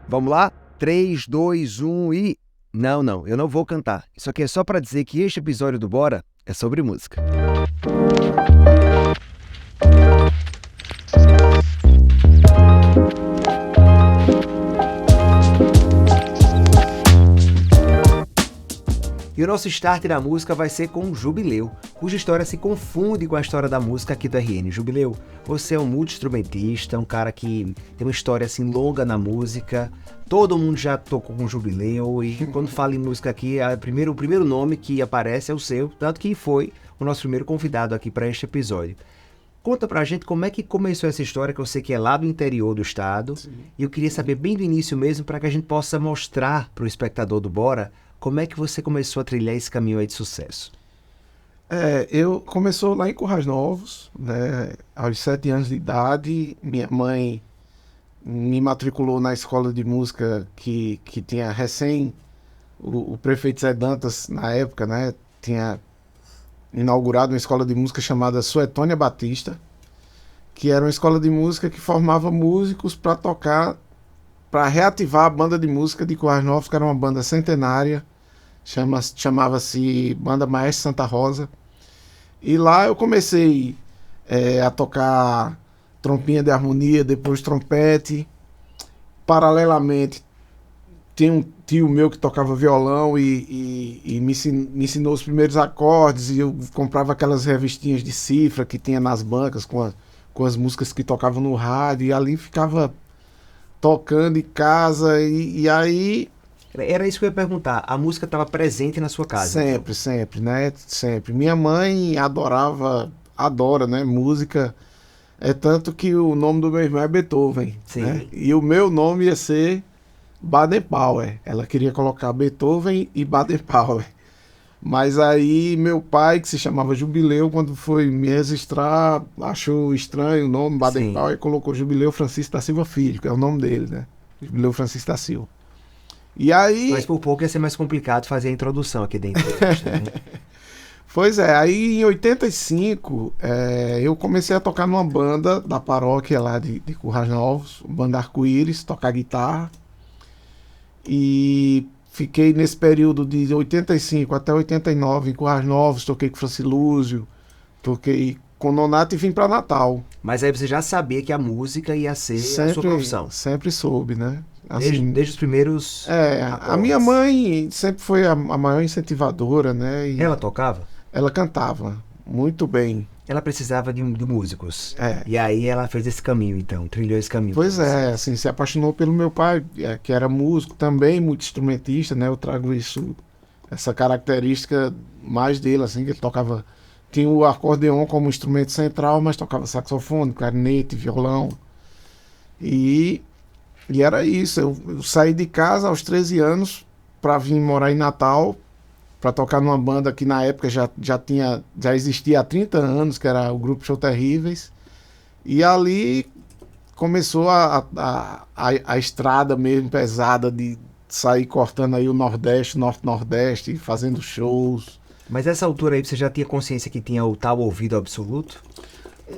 Vamos lá? 3, 2, 1 e... Não, eu não vou cantar. Isso aqui é só para dizer que este episódio do Bora é sobre música. E o nosso start da música vai ser com Jubileu, cuja história se confunde com a história da música aqui do RN. Jubileu, você é um multi-instrumentista, um cara que tem uma história assim longa na música. Todo mundo já tocou com Jubileu e quando fala em música aqui, o primeiro nome que aparece é o seu, tanto que foi o nosso primeiro convidado aqui para este episódio. Conta pra gente como é que começou essa história, que eu sei que é lá do interior do estado. Sim. E eu queria saber bem do início mesmo, para que a gente possa mostrar para o espectador do Bora como é que você começou a trilhar esse caminho aí de sucesso. Eu começou lá em Currais Novos, né, aos 7 anos de idade. Minha mãe me matriculou na escola de música que tinha recém, o prefeito Zé Dantas, na época, né, tinha inaugurado uma escola de música chamada Suetônia Batista, que era uma escola de música que formava músicos para tocar, para reativar a banda de música de Currais Novos, que era uma banda centenária, chamava-se Banda Maestro Santa Rosa. E lá eu comecei a tocar trompinha de harmonia, depois trompete. Paralelamente, tem um tio meu que tocava violão e me ensinou os primeiros acordes, e eu comprava aquelas revistinhas de cifra que tinha nas bancas com as músicas que tocavam no rádio, e ali ficava tocando em casa, e aí... Era isso que eu ia perguntar, a música estava presente na sua casa? Sempre, né? Sempre. Minha mãe adora, né? Música. É tanto que o nome do meu irmão é Beethoven. Sim. Né? E o meu nome ia ser Baden-Powell. Ela queria colocar Beethoven e Baden-Powell. Mas aí meu pai, que se chamava Jubileu, quando foi me registrar, achou estranho o nome Baden-Powell e colocou Jubileu Francisco da Silva Filho, que é o nome dele, né? Jubileu Francisco da Silva. E aí... Mas por pouco ia ser mais complicado fazer a introdução aqui dentro. Né? Pois é, aí em 85 eu comecei a tocar numa banda da paróquia lá de Currais Novos, banda Arco-Íris, tocar guitarra. E fiquei nesse período de 85 até 89 em Currais Novos, toquei com Francilúzio, toquei com Nonato e vim para Natal. Mas aí você já sabia que a música ia ser a sua profissão? Sempre soube, né? Assim, desde os primeiros... A minha mãe sempre foi a maior incentivadora, né? E ela tocava? Ela cantava muito bem. Ela precisava de músicos. E aí ela fez esse caminho, então, trilhou esse caminho. Pois assim, se apaixonou pelo meu pai, que era músico também, muito instrumentista, né? Eu trago essa característica mais dele, assim, que ele tocava... Tinha o acordeon como instrumento central, mas tocava saxofone, clarinete, violão. E era isso. Eu saí de casa aos 13 anos para vir morar em Natal, para tocar numa banda que na época já existia há 30 anos, que era o Grupo Show Terríveis. E ali começou a estrada mesmo pesada de sair cortando aí o Nordeste, Norte-Nordeste, fazendo shows. Mas nessa altura aí você já tinha consciência que tinha o tal ouvido absoluto?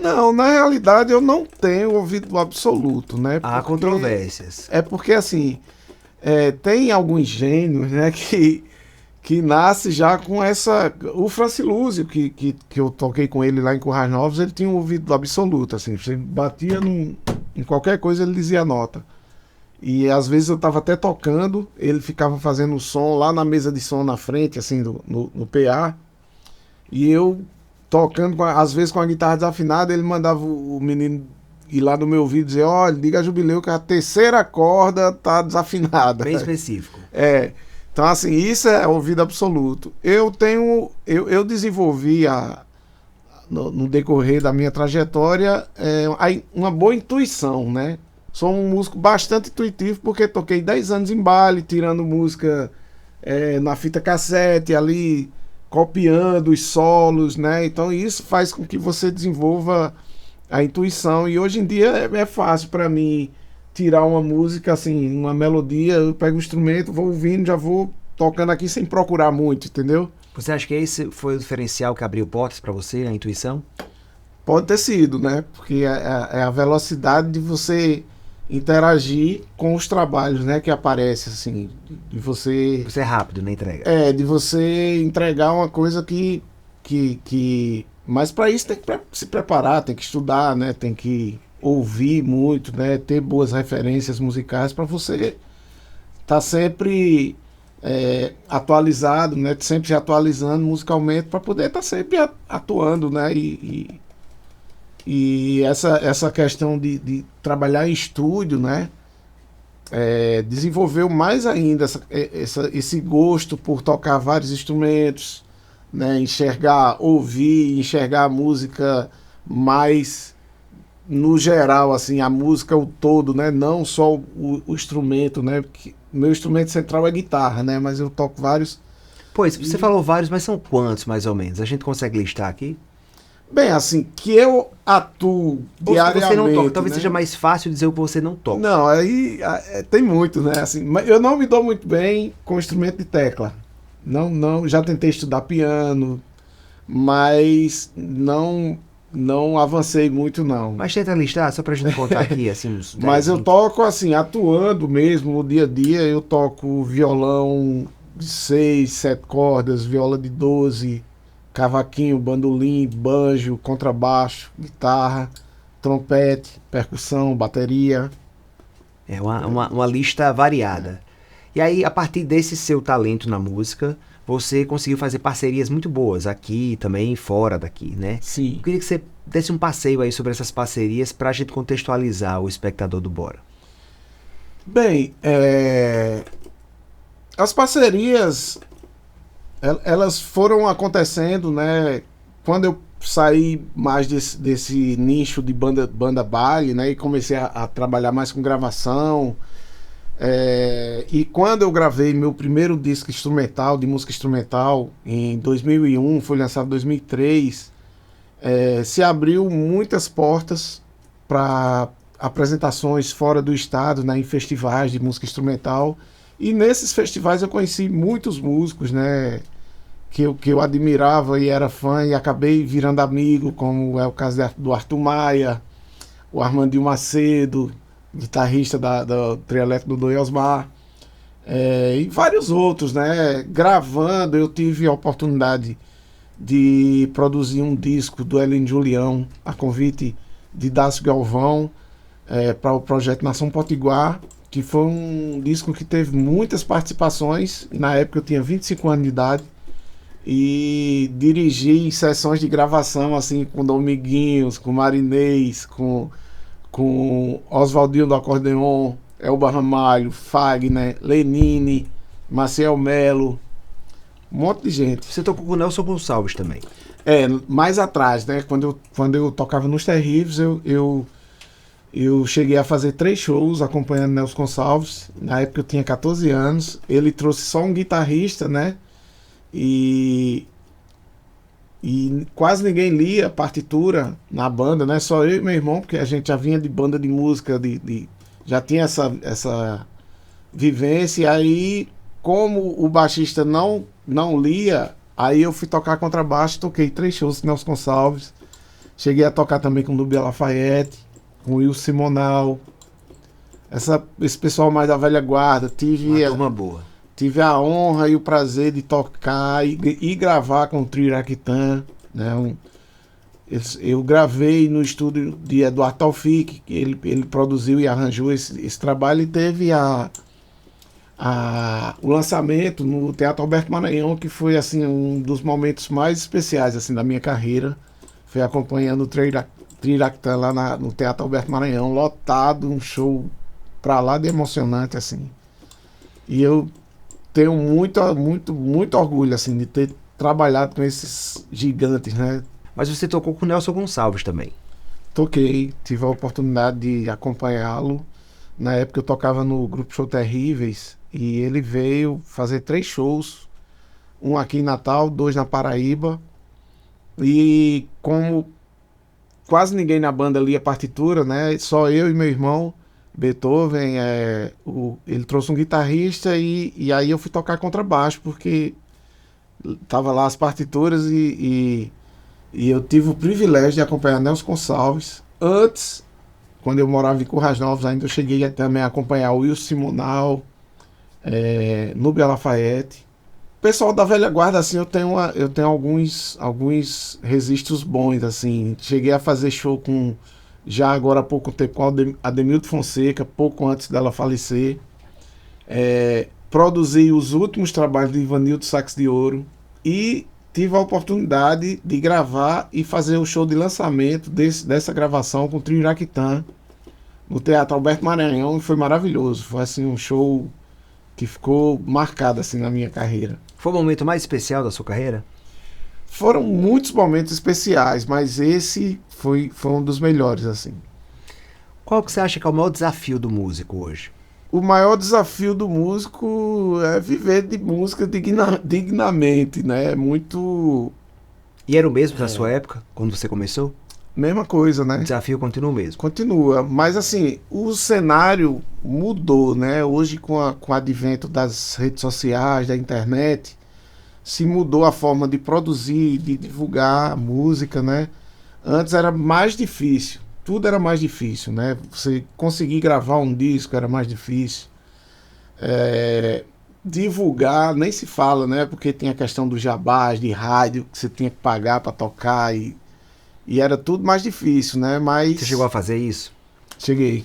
Não, na realidade eu não tenho ouvido absoluto, né? Há controvérsias. É porque assim, tem alguns gênios, né, que nasce já com essa... O Francilúzio, que eu toquei com ele lá em Currais Novos, ele tinha um ouvido absoluto, assim, você batia em qualquer coisa, ele dizia a nota. E às vezes eu estava até tocando, ele ficava fazendo o som lá na mesa de som na frente, assim, no PA, e eu tocando, às vezes com a guitarra desafinada, ele mandava o menino ir lá no meu ouvido e dizer: olha, diga a Jubileu que a terceira corda tá desafinada. Bem específico. Então assim, isso é ouvido absoluto. Eu desenvolvi no decorrer da minha trajetória uma boa intuição, né? Sou um músico bastante intuitivo, porque toquei 10 anos em baile, tirando música na fita cassete, ali copiando os solos, né? Então isso faz com que você desenvolva a intuição, e hoje em dia é fácil para mim tirar uma música, assim, uma melodia, eu pego o instrumento, vou ouvindo, já vou tocando aqui sem procurar muito, entendeu? Você acha que esse foi o diferencial que abriu portas para você, a intuição? Pode ter sido, né? Porque é a velocidade de você interagir com os trabalhos, né, que aparecem, assim, de você... Você é rápido na entrega. De você entregar uma coisa que... Mas para isso tem que se preparar, tem que estudar, né, tem que ouvir muito, né, ter boas referências musicais para você estar sempre atualizado, né, sempre se atualizando musicalmente para poder estar sempre atuando, né, e essa questão de trabalhar em estúdio, né, desenvolveu mais ainda esse gosto por tocar vários instrumentos, né, enxergar a música mais no geral, assim, a música o todo, né, não só o instrumento, né, meu instrumento central é guitarra, né, mas eu toco vários. Pois, você falou vários, mas são quantos mais ou menos? A gente consegue listar aqui? Bem, assim, que eu atuo Ou se diariamente... você não toca, talvez né? seja mais fácil dizer o que você não toca. Não, aí tem muito, né? Assim, mas eu não me dou muito bem com instrumento de tecla. Não, já tentei estudar piano, mas não avancei muito, não. Mas tenta listar, só pra gente contar aqui, assim, uns 10, Mas eu 20. toco, assim, atuando mesmo no dia a dia, eu toco violão de 6, 7 cordas, viola de 12, cavaquinho, bandolim, banjo, contrabaixo, guitarra, trompete, percussão, bateria. É uma lista variada. E aí, a partir desse seu talento na música, você conseguiu fazer parcerias muito boas aqui também e fora daqui, né? Sim. Eu queria que você desse um passeio aí sobre essas parcerias pra gente contextualizar o espectador do Bora. Bem, as parcerias, elas foram acontecendo, né? Quando eu saí mais desse nicho de banda baile, né? E comecei a trabalhar mais com gravação. E quando eu gravei meu primeiro disco instrumental, de música instrumental, em 2001, foi lançado em 2003, se abriu muitas portas para apresentações fora do estado, né, em festivais de música instrumental. E nesses festivais eu conheci muitos músicos, né, que eu admirava e era fã e acabei virando amigo, como é o caso do Arthur Maia, o Armandinho Macedo, guitarrista do trio elétrico do Dom Osmar, e vários outros, né? Gravando, eu tive a oportunidade de produzir um disco do Hélio Julião, a convite de Dácio Galvão, para o projeto Nação Potiguar, que foi um disco que teve muitas participações. Na época eu tinha 25 anos de idade e dirigi sessões de gravação assim com Dominguinhos, com Marinês, com Oswaldinho do acordeon, Elba Ramalho, Fagner, Lenine, Maciel Melo, um monte de gente. Você tocou com o Nelson Gonçalves também. Mais atrás, né? Quando eu tocava nos Terríveis, eu cheguei a fazer 3 shows acompanhando Nelson Gonçalves. Na época eu tinha 14 anos. Ele trouxe só um guitarrista, né? E quase ninguém lia partitura na banda, né? Só eu e meu irmão, porque a gente já vinha de banda de música, já tinha essa vivência. E aí, como o baixista não lia, aí eu fui tocar contrabaixo, toquei 3 shows com Nelson Gonçalves. Cheguei a tocar também com Nubia Lafayette, com Will Simonal, esse pessoal mais da velha guarda. Uma turma boa. Tive a honra e o prazer de tocar e gravar com o Trio Iraquitã, né? Eu gravei no estúdio de Eduardo Taufik, que ele produziu e arranjou esse trabalho, e teve o lançamento no Teatro Alberto Maranhão, que foi assim um dos momentos mais especiais assim da minha carreira. Foi acompanhando o Trio Iraquitã lá no Teatro Alberto Maranhão, lotado, um show pra lá de emocionante, assim. E eu tenho muito orgulho, assim, de ter trabalhado com esses gigantes, né? Mas você tocou com o Nelson Gonçalves também. Toquei, tive a oportunidade de acompanhá-lo. Na época eu tocava no Grupo Show Terríveis e ele veio fazer 3 shows, um aqui em Natal, 2 na Paraíba. E como quase ninguém na banda lia partitura, né? Só eu e meu irmão Beethoven, ele trouxe um guitarrista e aí eu fui tocar contrabaixo, porque tava lá as partituras e eu tive o privilégio de acompanhar Nelson Gonçalves antes quando eu morava em Currais Novos, ainda eu cheguei a também a acompanhar o Wilson Simonal, Nubia Lafayette. O pessoal da velha guarda, assim, eu tenho alguns registros bons, assim. Cheguei a fazer show com, já agora há pouco tempo, com a Ademildo Fonseca, pouco antes dela falecer. Produzi os últimos trabalhos de Ivanildo Sax de Ouro e tive a oportunidade de gravar e fazer o show de lançamento dessa gravação com o Trio Iraquitã no Teatro Alberto Maranhão, e foi maravilhoso. Foi assim um show que ficou marcado assim na minha carreira. Foi o momento mais especial da sua carreira? Foram muitos momentos especiais, mas esse foi um dos melhores, assim. Qual que você acha que é o maior desafio do músico hoje? O maior desafio do músico é viver de música dignamente, né? Muito... E era o mesmo na sua época, quando você começou? Mesma coisa, né? O desafio continua o mesmo. Continua, mas assim, o cenário mudou, né? Hoje com o advento das redes sociais, da internet, se mudou a forma de produzir, de divulgar a música, né? Antes era mais difícil, tudo era mais difícil, né? Você conseguir gravar um disco era mais difícil. Divulgar, nem se fala, né? Porque tem a questão do jabás, de rádio, que você tinha que pagar para tocar e era tudo mais difícil, né? Mas... Você chegou a fazer isso? Cheguei.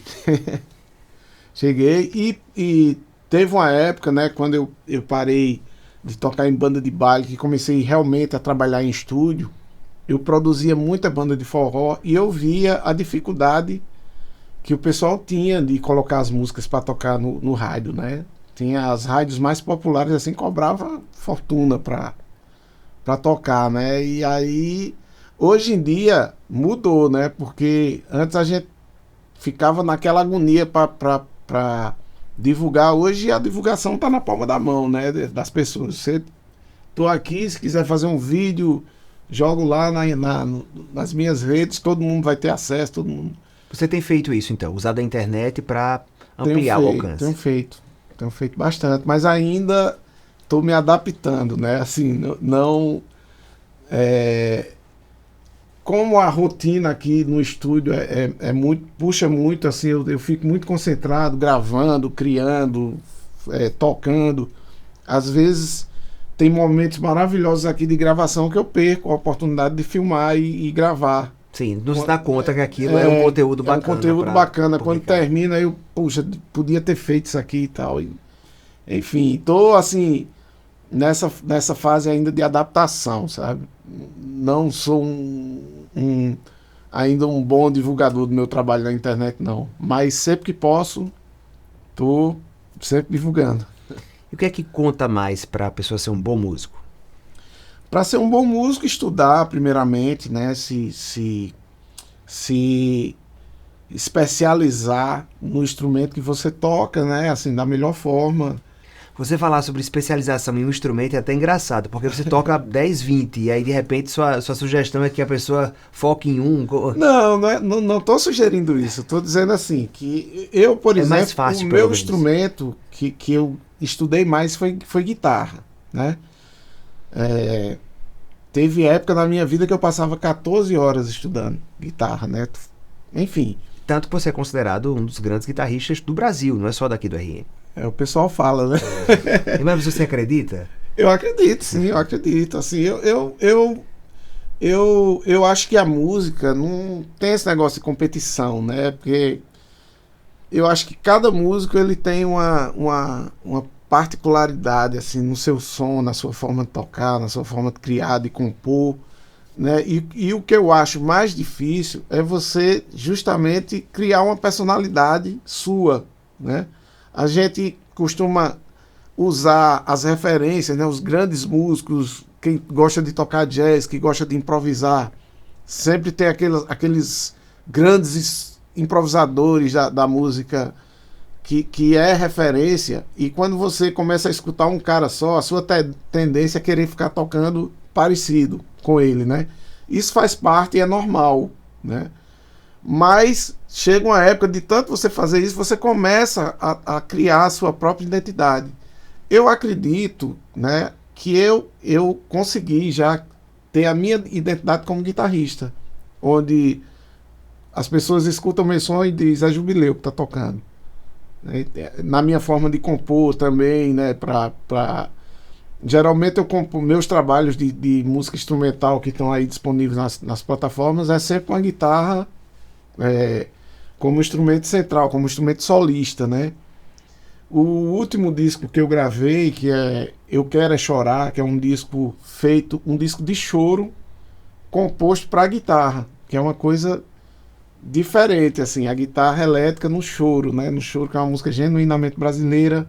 Cheguei e teve uma época, né, quando eu parei de tocar em banda de baile, que comecei realmente a trabalhar em estúdio, eu produzia muita banda de forró e eu via a dificuldade que o pessoal tinha de colocar as músicas para tocar no rádio, né? Tinha as rádios mais populares, assim, cobrava fortuna para tocar, né? E aí, hoje em dia, mudou, né? Porque antes a gente ficava naquela agonia para divulgar. Hoje a divulgação tá na palma da mão, né? Das pessoas. Você tô aqui, se quiser fazer um vídeo, jogo lá nas minhas redes, todo mundo vai ter acesso, todo mundo. Você tem feito isso, então? Usado a internet para ampliar o alcance? Tenho feito bastante, mas ainda estou me adaptando, né? Assim, não... como a rotina aqui no estúdio muito, puxa muito, assim, eu fico muito concentrado, gravando, criando, tocando. Às vezes tem momentos maravilhosos aqui de gravação que eu perco a oportunidade de filmar e gravar. Sim, não se dá conta que aquilo é um conteúdo bacana. É um conteúdo bacana. Quando termina, eu, puxa, podia ter feito isso aqui e tal. Enfim, tô assim, nessa fase ainda de adaptação, sabe? Não sou ainda um bom divulgador do meu trabalho na internet, não. Mas sempre que posso, tô sempre divulgando. E o que é que conta mais para a pessoa ser um bom músico? Para ser um bom músico, estudar primeiramente, né? Se especializar no instrumento que você toca, né? Assim, da melhor forma. Você falar sobre especialização em um instrumento é até engraçado, porque você toca 10, 20, e aí de repente sua sugestão é que a pessoa foque em um. Não tô sugerindo isso. Estou dizendo assim, que eu, por exemplo, mais fácil, o meu instrumento que eu estudei mais foi guitarra, né? Teve época na minha vida que eu passava 14 horas estudando guitarra, né? Enfim. Tanto que você é considerado um dos grandes guitarristas do Brasil, não é só daqui do RN. O pessoal fala, né? Mas você acredita? Eu acredito, sim, eu acredito. Assim, eu acho que a música não tem esse negócio de competição, né? Porque eu acho que cada músico ele tem uma particularidade assim, no seu som, na sua forma de tocar, na sua forma de criar, de compor, né? E o que eu acho mais difícil é você justamente criar uma personalidade sua, né? A gente costuma usar as referências, né? Os grandes músicos, quem gosta de tocar jazz, que gosta de improvisar, sempre tem aqueles grandes improvisadores da música que é referência, e quando você começa a escutar um cara só, a sua tendência é querer ficar tocando parecido com ele, né? Isso faz parte e é normal, né? Mas chega uma época de tanto você fazer isso, você começa a criar a sua própria identidade. Eu acredito, né, que eu consegui já ter a minha identidade como guitarrista, onde as pessoas escutam meu som e dizem, é Jubileu que tá tocando. Né? Na minha forma de compor também, né? Geralmente eu compro meus trabalhos de música instrumental que estão aí disponíveis nas plataformas, é sempre com a guitarra como instrumento central, como instrumento solista, né? O último disco que eu gravei, que é Eu Quero É Chorar, que é um disco feito, um disco de choro, composto para guitarra, que é uma coisa diferente, assim, a guitarra elétrica no choro, né? No choro, que é uma música genuinamente brasileira,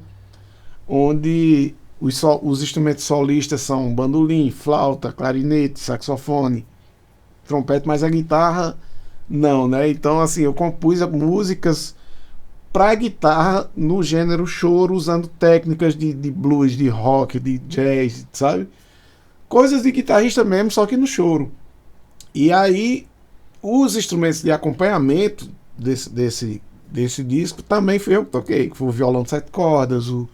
onde os instrumentos solistas são bandolim, flauta, clarinete, saxofone, trompete, mas a guitarra não, né? Então, assim, eu compus músicas para guitarra no gênero choro, usando técnicas de blues, de rock, de jazz, sabe? Coisas de guitarrista mesmo, só que no choro. E aí, os instrumentos de acompanhamento desse disco também fui eu que toquei, que foi o violão de 7 cordas, o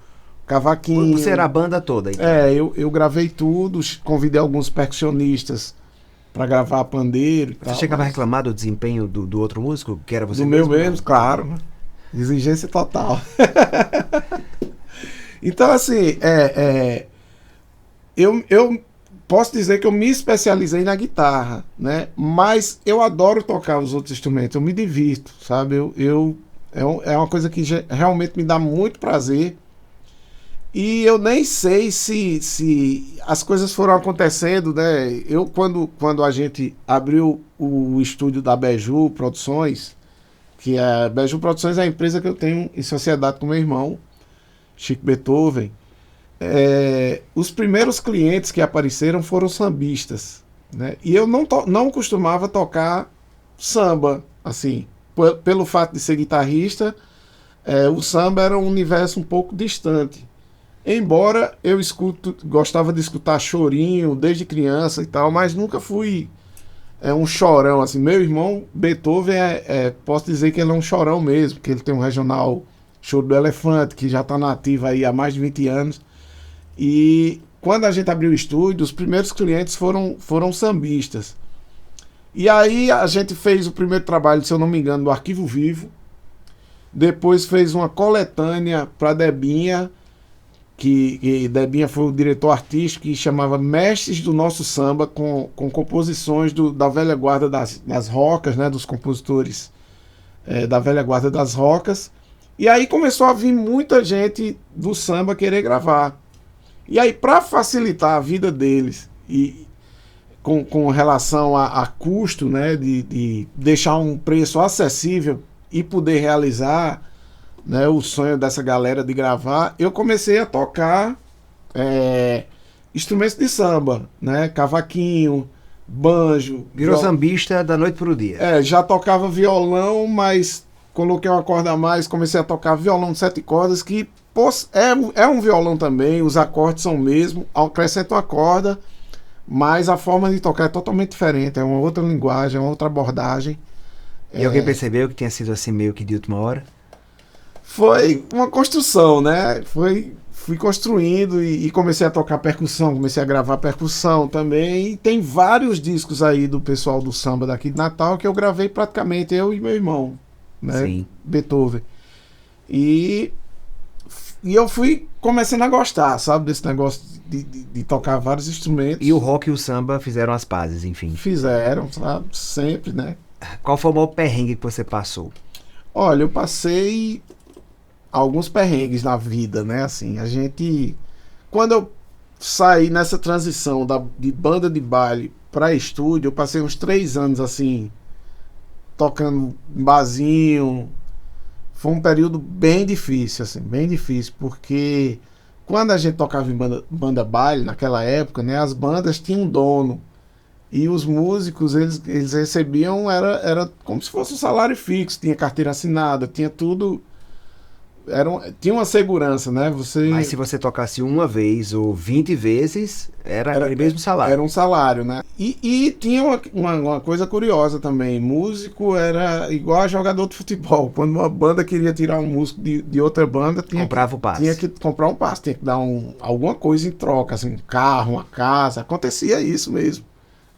cavaquinho. Você era a banda toda, então? Eu gravei tudo, convidei alguns percussionistas para gravar pandeiro e tal. Você chegava a reclamar do desempenho do outro músico, que era você do mesmo? meu mesmo, claro. Exigência total. Então, assim, eu posso dizer que eu me especializei na guitarra, né? Mas eu adoro tocar os outros instrumentos, eu me divirto, sabe? É uma coisa que realmente me dá muito prazer. E eu nem sei se as coisas foram acontecendo, né? Quando a gente abriu o estúdio da Beju Produções, que a Beju Produções é a empresa que eu tenho em sociedade com meu irmão, Chico Beethoven, os primeiros clientes que apareceram foram sambistas, né? E eu não costumava tocar samba, assim, pelo fato de ser guitarrista, o samba era um universo um pouco distante. Embora eu gostava de escutar chorinho desde criança e tal, mas nunca fui um chorão, assim. Meu irmão Beethoven posso dizer que ele é um chorão mesmo, porque ele tem um regional Choro do Elefante, que já está nativo aí há mais de 20 anos. E quando a gente abriu o estúdio, os primeiros clientes foram sambistas. E aí a gente fez o primeiro trabalho, se eu não me engano, do Arquivo Vivo. Depois fez uma coletânea para Debinha, que Debinha foi o diretor artístico, que chamava Mestres do Nosso Samba, com composições da velha guarda das rocas, né, dos compositores da velha guarda das rocas. E aí começou a vir muita gente do samba querer gravar. E aí, para facilitar a vida deles, e com relação a custo, né, de deixar um preço acessível e poder realizar, né, o sonho dessa galera de gravar, eu comecei a tocar instrumentos de samba, né, cavaquinho, banjo. Virou sambista da noite pro dia. Já tocava violão, mas coloquei uma corda a mais, comecei a tocar violão de 7 cordas, que é um violão também, os acordes são o mesmo, acrescenta uma corda, mas a forma de tocar é totalmente diferente, é uma outra linguagem, é uma outra abordagem. E alguém percebeu que tinha sido assim meio que de última hora? Foi uma construção, né? Fui construindo e comecei a tocar percussão, comecei a gravar percussão também. E tem vários discos aí do pessoal do samba daqui de Natal que eu gravei praticamente, eu e meu irmão, né? Sim. Beethoven. E eu fui começando a gostar, sabe? Desse negócio de tocar vários instrumentos. E o rock e o samba fizeram as pazes, enfim. Fizeram, sabe? Sempre, né? Qual foi o maior perrengue que você passou? Olha, eu passei alguns perrengues na vida, né? Assim, quando eu saí nessa transição de banda de baile para estúdio, eu passei uns 3 anos assim, tocando em barzinho. Foi um período bem difícil, assim, bem difícil, porque quando a gente tocava em banda baile, naquela época, né, as bandas tinham um dono. E os músicos, eles recebiam, era como se fosse um salário fixo, tinha carteira assinada, tinha tudo, tinha uma segurança, né? Mas se você tocasse uma vez ou 20 vezes, era aquele mesmo salário. Era um salário, né? E tinha uma coisa curiosa também, músico era igual a jogador de futebol, quando uma banda queria tirar um músico de outra banda, comprava o passe. Tinha que comprar um passe, tinha que dar alguma coisa em troca, assim, um carro, uma casa, acontecia isso mesmo.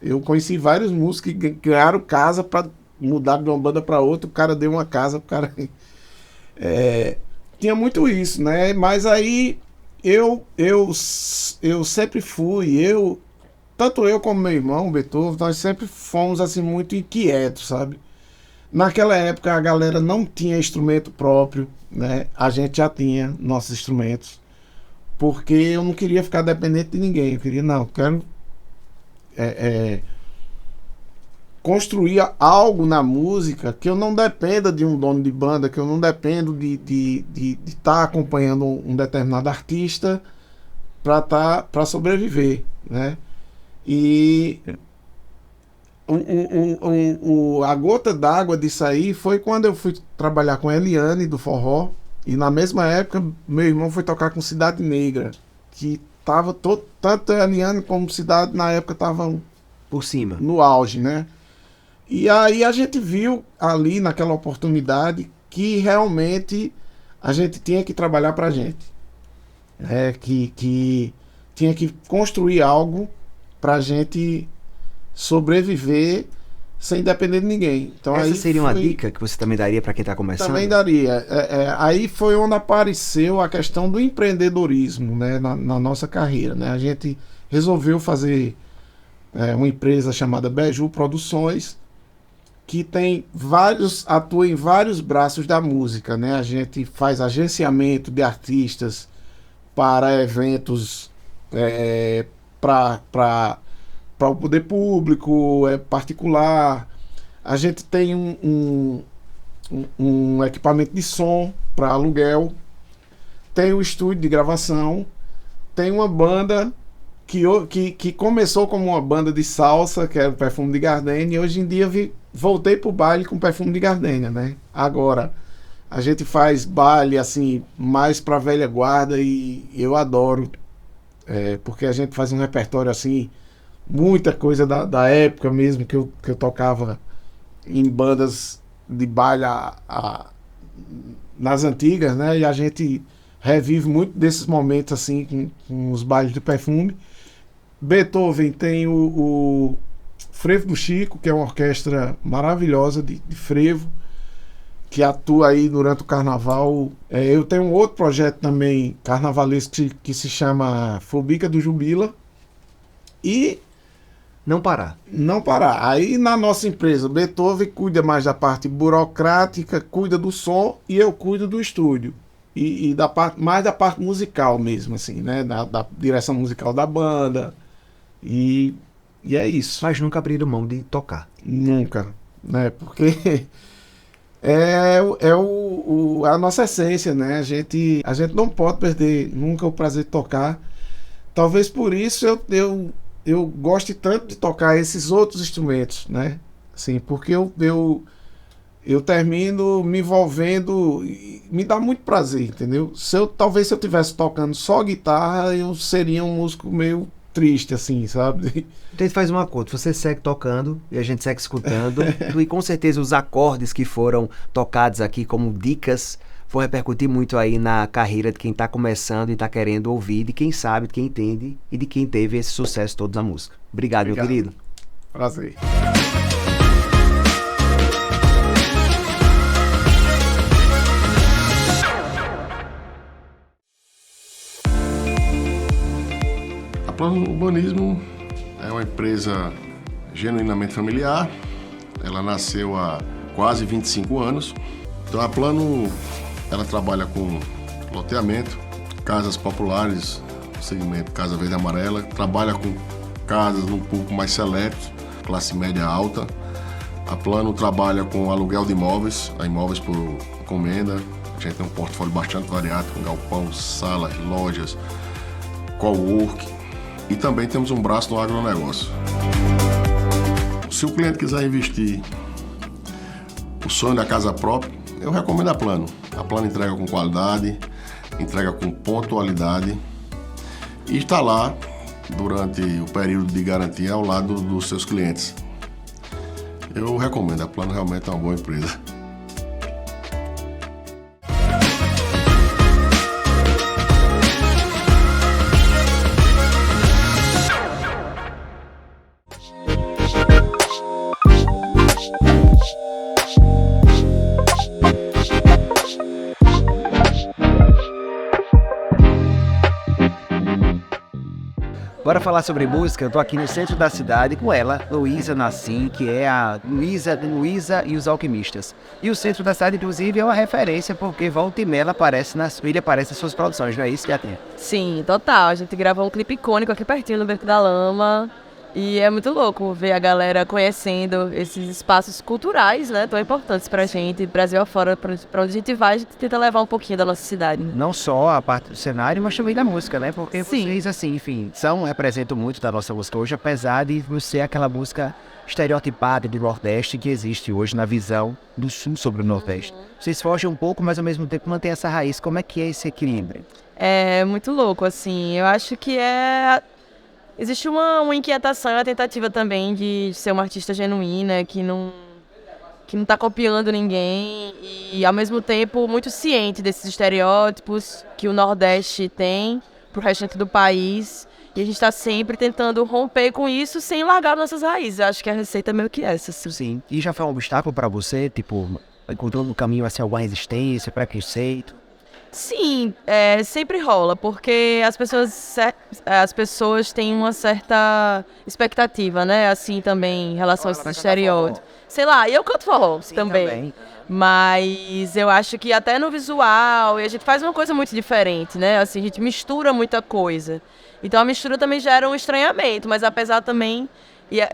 Eu conheci vários músicos que ganharam casa para mudaram de uma banda para outra, o cara deu uma casa pro cara. Tinha muito isso, né? Mas aí eu sempre fui, tanto eu como meu irmão, Beethoven, nós sempre fomos assim muito inquietos, sabe? Naquela época a galera não tinha instrumento próprio, né? A gente já tinha nossos instrumentos, porque eu não queria ficar dependente de ninguém. Eu queria, não, eu quero construir algo na música que eu não dependa de um dono de banda, que eu não dependo de estar acompanhando um determinado artista para sobreviver, né? E a gota d'água disso aí foi quando eu fui trabalhar com a Eliane do forró, e na mesma época meu irmão foi tocar com Cidade Negra, que tava tanto a Eliane como Cidade na época estavam Por cima. no auge, né? E aí a gente viu ali naquela oportunidade que realmente a gente tinha que trabalhar pra gente, que tinha que construir algo pra gente sobreviver sem depender de ninguém. Então, Essa aí seria uma dica que você também daria para quem está começando? Também daria. Aí foi onde apareceu a questão do empreendedorismo, né, na nossa carreira, né? A gente resolveu fazer uma empresa chamada Beju Produções, que atua em vários braços da música, né? A gente faz agenciamento de artistas para eventos para o poder público, particular. A gente tem um equipamento de som para aluguel, tem um estúdio de gravação, tem uma banda que começou como uma banda de salsa, que era o Perfume de Gardenia, e hoje em dia voltei pro baile com Perfume de Gardenia, né? Agora, a gente faz baile assim, mais pra velha guarda, e eu adoro, porque a gente faz um repertório assim, muita coisa da época mesmo, que eu tocava em bandas de baile nas antigas, né? E a gente revive muito desses momentos assim com os bailes de Perfume. Beethoven tem o Frevo do Chico, que é uma orquestra maravilhosa de frevo, que atua aí durante o carnaval. Eu tenho um outro projeto também carnavalesco que se chama Fobica do Jubila. E não parar. Aí na nossa empresa, Beethoven cuida mais da parte burocrática, cuida do som, e eu cuido do estúdio. E mais da parte musical mesmo, assim, né? Da direção musical da banda. E é isso. Mas nunca abriram mão de tocar. Nunca, né? Porque é a nossa essência, né? A gente não pode perder nunca o prazer de tocar. Talvez por isso eu goste tanto de tocar esses outros instrumentos, né? Assim, porque eu termino me envolvendo e me dá muito prazer, entendeu? Talvez se eu estivesse tocando só guitarra, eu seria um músico meio triste, assim, sabe? Então faz um acordo, você segue tocando e a gente segue escutando e com certeza os acordes que foram tocados aqui como dicas vão repercutir muito aí na carreira de quem está começando e está querendo ouvir, de quem sabe, de quem entende e de quem teve esse sucesso todo na música. Obrigado, meu querido. Prazer. A Plano Urbanismo é uma empresa genuinamente familiar. Ela nasceu há quase 25 anos. Então a Plano, ela trabalha com loteamento, casas populares, segmento Casa Verde e Amarela, trabalha com casas num público mais seleto, classe média alta. A Plano trabalha com aluguel de imóveis, imóveis por encomenda. A gente tem um portfólio bastante variado, com galpão, salas, lojas, cowork. E também temos um braço no agronegócio. Se o cliente quiser investir o sonho da casa própria, eu recomendo a Plano. A Plano entrega com qualidade, entrega com pontualidade e está lá durante o período de garantia ao lado dos seus clientes. Eu recomendo, a Plano realmente é uma boa empresa. Bora falar sobre música. Eu tô aqui no centro da cidade com ela, Luísa Nassim, que é a Luísa e os Alquimistas. E o centro da cidade, inclusive, é uma referência, porque volta e meia aparece nas suas produções, não é isso, Gatinha? Sim, total. A gente gravou um clipe icônico aqui pertinho no Beco da Lama. E é muito louco ver a galera conhecendo esses espaços culturais, né, tão importantes pra gente, Brasil afora, pra onde a gente vai, a gente tenta levar um pouquinho da nossa cidade. Né? Não só a parte do cenário, mas também da música, né? Porque Sim. vocês, assim, enfim, representam muito da nossa música hoje, apesar de você aquela música estereotipada do Nordeste que existe hoje na visão do Sul sobre o Nordeste. Vocês fogem um pouco, mas ao mesmo tempo mantêm essa raiz. Como é que é esse equilíbrio? É muito louco, assim. Eu acho que existe uma inquietação e uma tentativa também de ser uma artista genuína, que não tá copiando ninguém e, ao mesmo tempo, muito ciente desses estereótipos que o Nordeste tem pro restante do país. E a gente está sempre tentando romper com isso sem largar nossas raízes. Eu acho que a receita é meio que essa. Assim. Sim. E já foi um obstáculo para você, tipo, encontrando no caminho assim, alguma resistência, preconceito? Sim, sempre rola, porque as pessoas têm uma certa expectativa, né? Assim também em relação a esses estereótipos. Sei lá, e eu canto forró também. Mas eu acho que até no visual, e a gente faz uma coisa muito diferente, né? Assim, a gente mistura muita coisa. Então a mistura também gera um estranhamento, mas apesar também...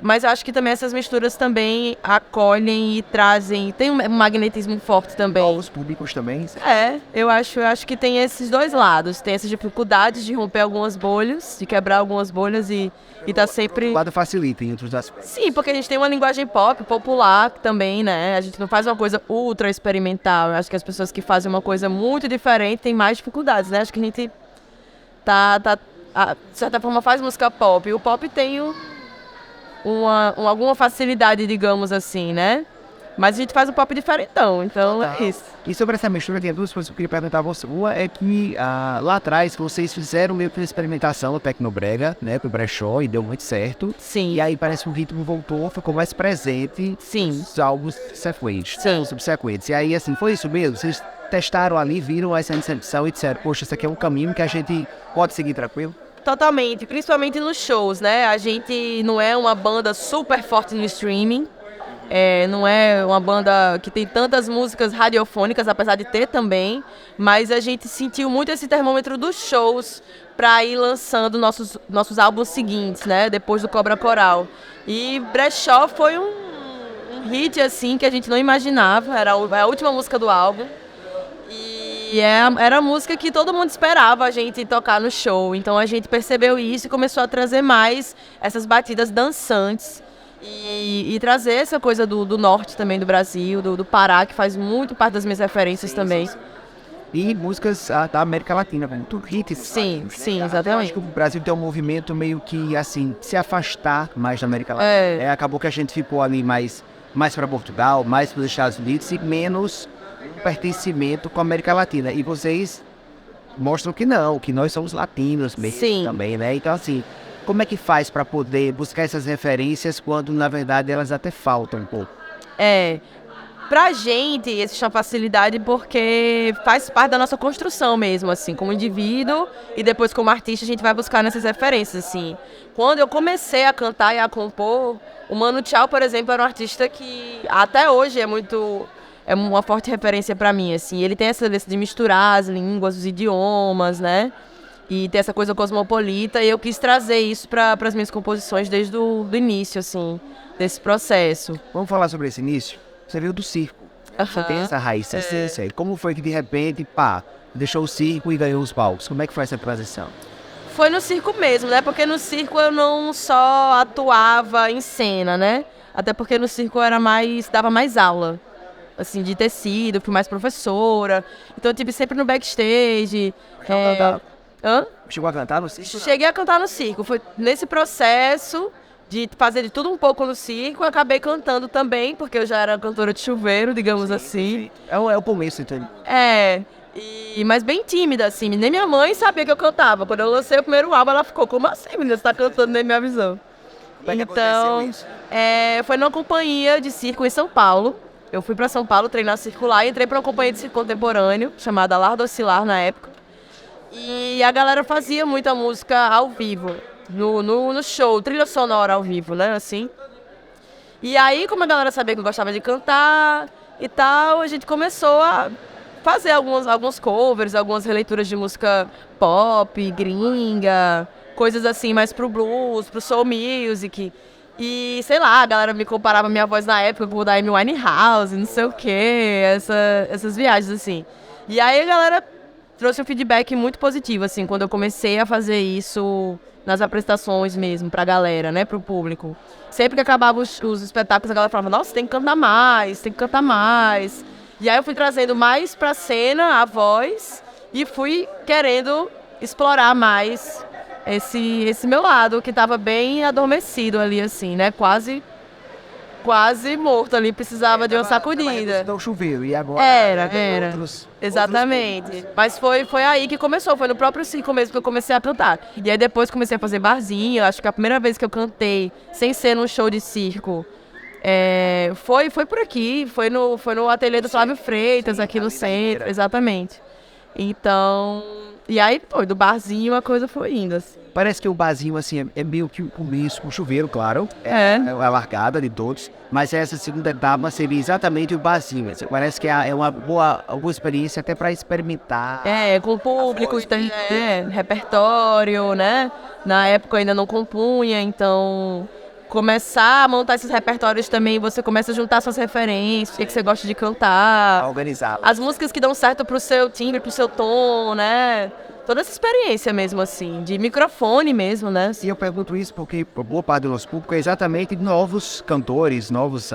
Mas eu acho que também essas misturas também acolhem e trazem... Tem um magnetismo forte também. Novos públicos também? Eu acho que tem esses dois lados. Tem essas dificuldades de romper algumas bolhas, de quebrar algumas bolhas e tá sempre... O lado facilita em outros aspectos. Sim, porque a gente tem uma linguagem pop, popular também, né? A gente não faz uma coisa ultra experimental. Eu acho que as pessoas que fazem uma coisa muito diferente têm mais dificuldades, né? Acho que a gente de certa forma faz música pop. E o pop tem alguma facilidade, digamos assim, né? Mas a gente faz um pop diferentão, então é isso. E sobre essa mistura, tem duas coisas que eu queria perguntar a você. Uma é que lá atrás vocês fizeram meio que uma experimentação no Tecnobrega, né, pro brechó, e deu muito certo. Sim. E aí parece que o ritmo voltou, ficou mais presente. Sim. Nos álbuns subsequentes. Sim. Subsequentes. E aí, assim, foi isso mesmo? Vocês testaram ali, viram essa inserção e disseram, poxa, esse aqui é um caminho que a gente pode seguir tranquilo? Totalmente, principalmente nos shows, né? A gente não é uma banda super forte no streaming, não é uma banda que tem tantas músicas radiofônicas, apesar de ter também, mas a gente sentiu muito esse termômetro dos shows para ir lançando nossos álbuns seguintes, né? Depois do Cobra Coral. E Brechó foi um hit, assim, que a gente não imaginava, era a última música do álbum. E era a música que todo mundo esperava a gente tocar no show. Então a gente percebeu isso e começou a trazer mais essas batidas dançantes. E trazer essa coisa do norte também do Brasil, do Pará, que faz muito parte das minhas referências também. Sim. E músicas da América Latina, muito hits. Sim, sim, Acho exatamente. que o Brasil tem um movimento meio que, assim, se afastar mais da América Latina. Acabou que a gente ficou ali mais para Portugal, mais para os Estados Unidos e menos pertencimento com a América Latina. E vocês mostram que não, que nós somos latinos mesmo. Sim. Também, né? Então, assim, como é que faz para poder buscar essas referências quando, na verdade, elas até faltam um pouco? Pra gente, existe uma facilidade porque faz parte da nossa construção mesmo, assim, como indivíduo e depois como artista a gente vai buscar nessas referências, assim. Quando eu comecei a cantar e a compor, o Mano Tchau, por exemplo, era um artista que até hoje é uma forte referência pra mim, assim. Ele tem essa de misturar as línguas, os idiomas, né? E ter essa coisa cosmopolita, e eu quis trazer isso para as minhas composições desde o início, assim, desse processo. Vamos falar sobre esse início? Você veio do circo. Você tem essa raiz, essa como foi que de repente, deixou o circo e ganhou os palcos? Como é que foi essa transição? Foi no circo mesmo, né? Porque no circo eu não só atuava em cena, né? Até porque no circo eu dava mais aula, assim, de tecido, fui mais professora. Então eu tive sempre no backstage. Chegou a cantar no circo? Cheguei a cantar no circo. Foi nesse processo de fazer de tudo um pouco no circo, eu acabei cantando também, porque eu já era cantora de chuveiro, digamos assim. É o começo, então. Mas bem tímida, assim. Nem minha mãe sabia que eu cantava. Quando eu lancei o primeiro álbum, ela ficou, como assim, menina? Você tá cantando, nem me avisou. Então, foi numa companhia de circo em São Paulo. Eu fui pra São Paulo treinar circo lá e entrei pra uma companhia de circo contemporâneo, chamada Lar do Oscilar, na época. E a galera fazia muita música ao vivo. no show, trilha sonora ao vivo, né, assim. E aí, como a galera sabia que eu gostava de cantar e tal, a gente começou a fazer alguns covers, algumas releituras de música pop, gringa, coisas assim mais pro blues, pro soul music. E, sei lá, a galera me comparava a minha voz na época com o da Amy Winehouse, não sei o quê, essas viagens, assim. E aí a galera trouxe um feedback muito positivo, assim, quando eu comecei a fazer isso nas apresentações mesmo, pra galera, né, pro público. Sempre que acabava os espetáculos, a galera falava, nossa, tem que cantar mais, tem que cantar mais. E aí eu fui trazendo mais pra cena a voz e fui querendo explorar mais esse meu lado, que tava bem adormecido ali, assim, né, quase morto ali, precisava de uma sacudida. Então choveu, e agora? Era. Outros Exatamente. Mas foi aí que começou, foi no próprio circo mesmo que eu comecei a cantar. E aí depois comecei a fazer barzinho, acho que a primeira vez que eu cantei, sem ser num show de circo, foi por aqui, foi no ateliê do Flávio Freitas, aqui no centro, exatamente. Então, e aí, do barzinho a coisa foi indo, assim. Parece que o barzinho, assim, é meio que o começo, o chuveiro, claro. É. É a largada de todos. Mas essa segunda etapa seria exatamente o barzinho. Assim, parece que é uma boa experiência até para experimentar. Com o público, repertório, né? Na época eu ainda não compunha, então começar a montar esses repertórios também, você começa a juntar suas referências, o que você gosta de cantar. Organizar. As músicas que dão certo pro seu timbre, pro seu tom, né? Toda essa experiência mesmo, assim, de microfone mesmo, né? E eu pergunto isso porque boa parte do nosso público é exatamente novos cantores, novos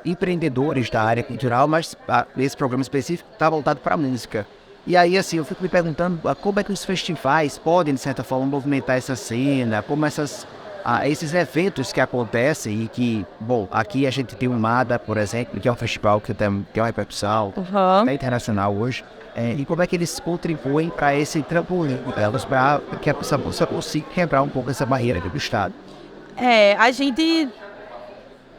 empreendedores da área cultural, mas esse programa específico está voltado para a música. E aí, assim, eu fico me perguntando como é que os festivais podem, de certa forma, movimentar essa cena, como esses eventos que acontecem e que, bom, aqui a gente tem o MADA, por exemplo, que é um festival que tem uma repercussão internacional hoje, e como é que eles contribuem para esse trampolim delas, para que a pessoa consiga quebrar um pouco essa barreira do Estado. A gente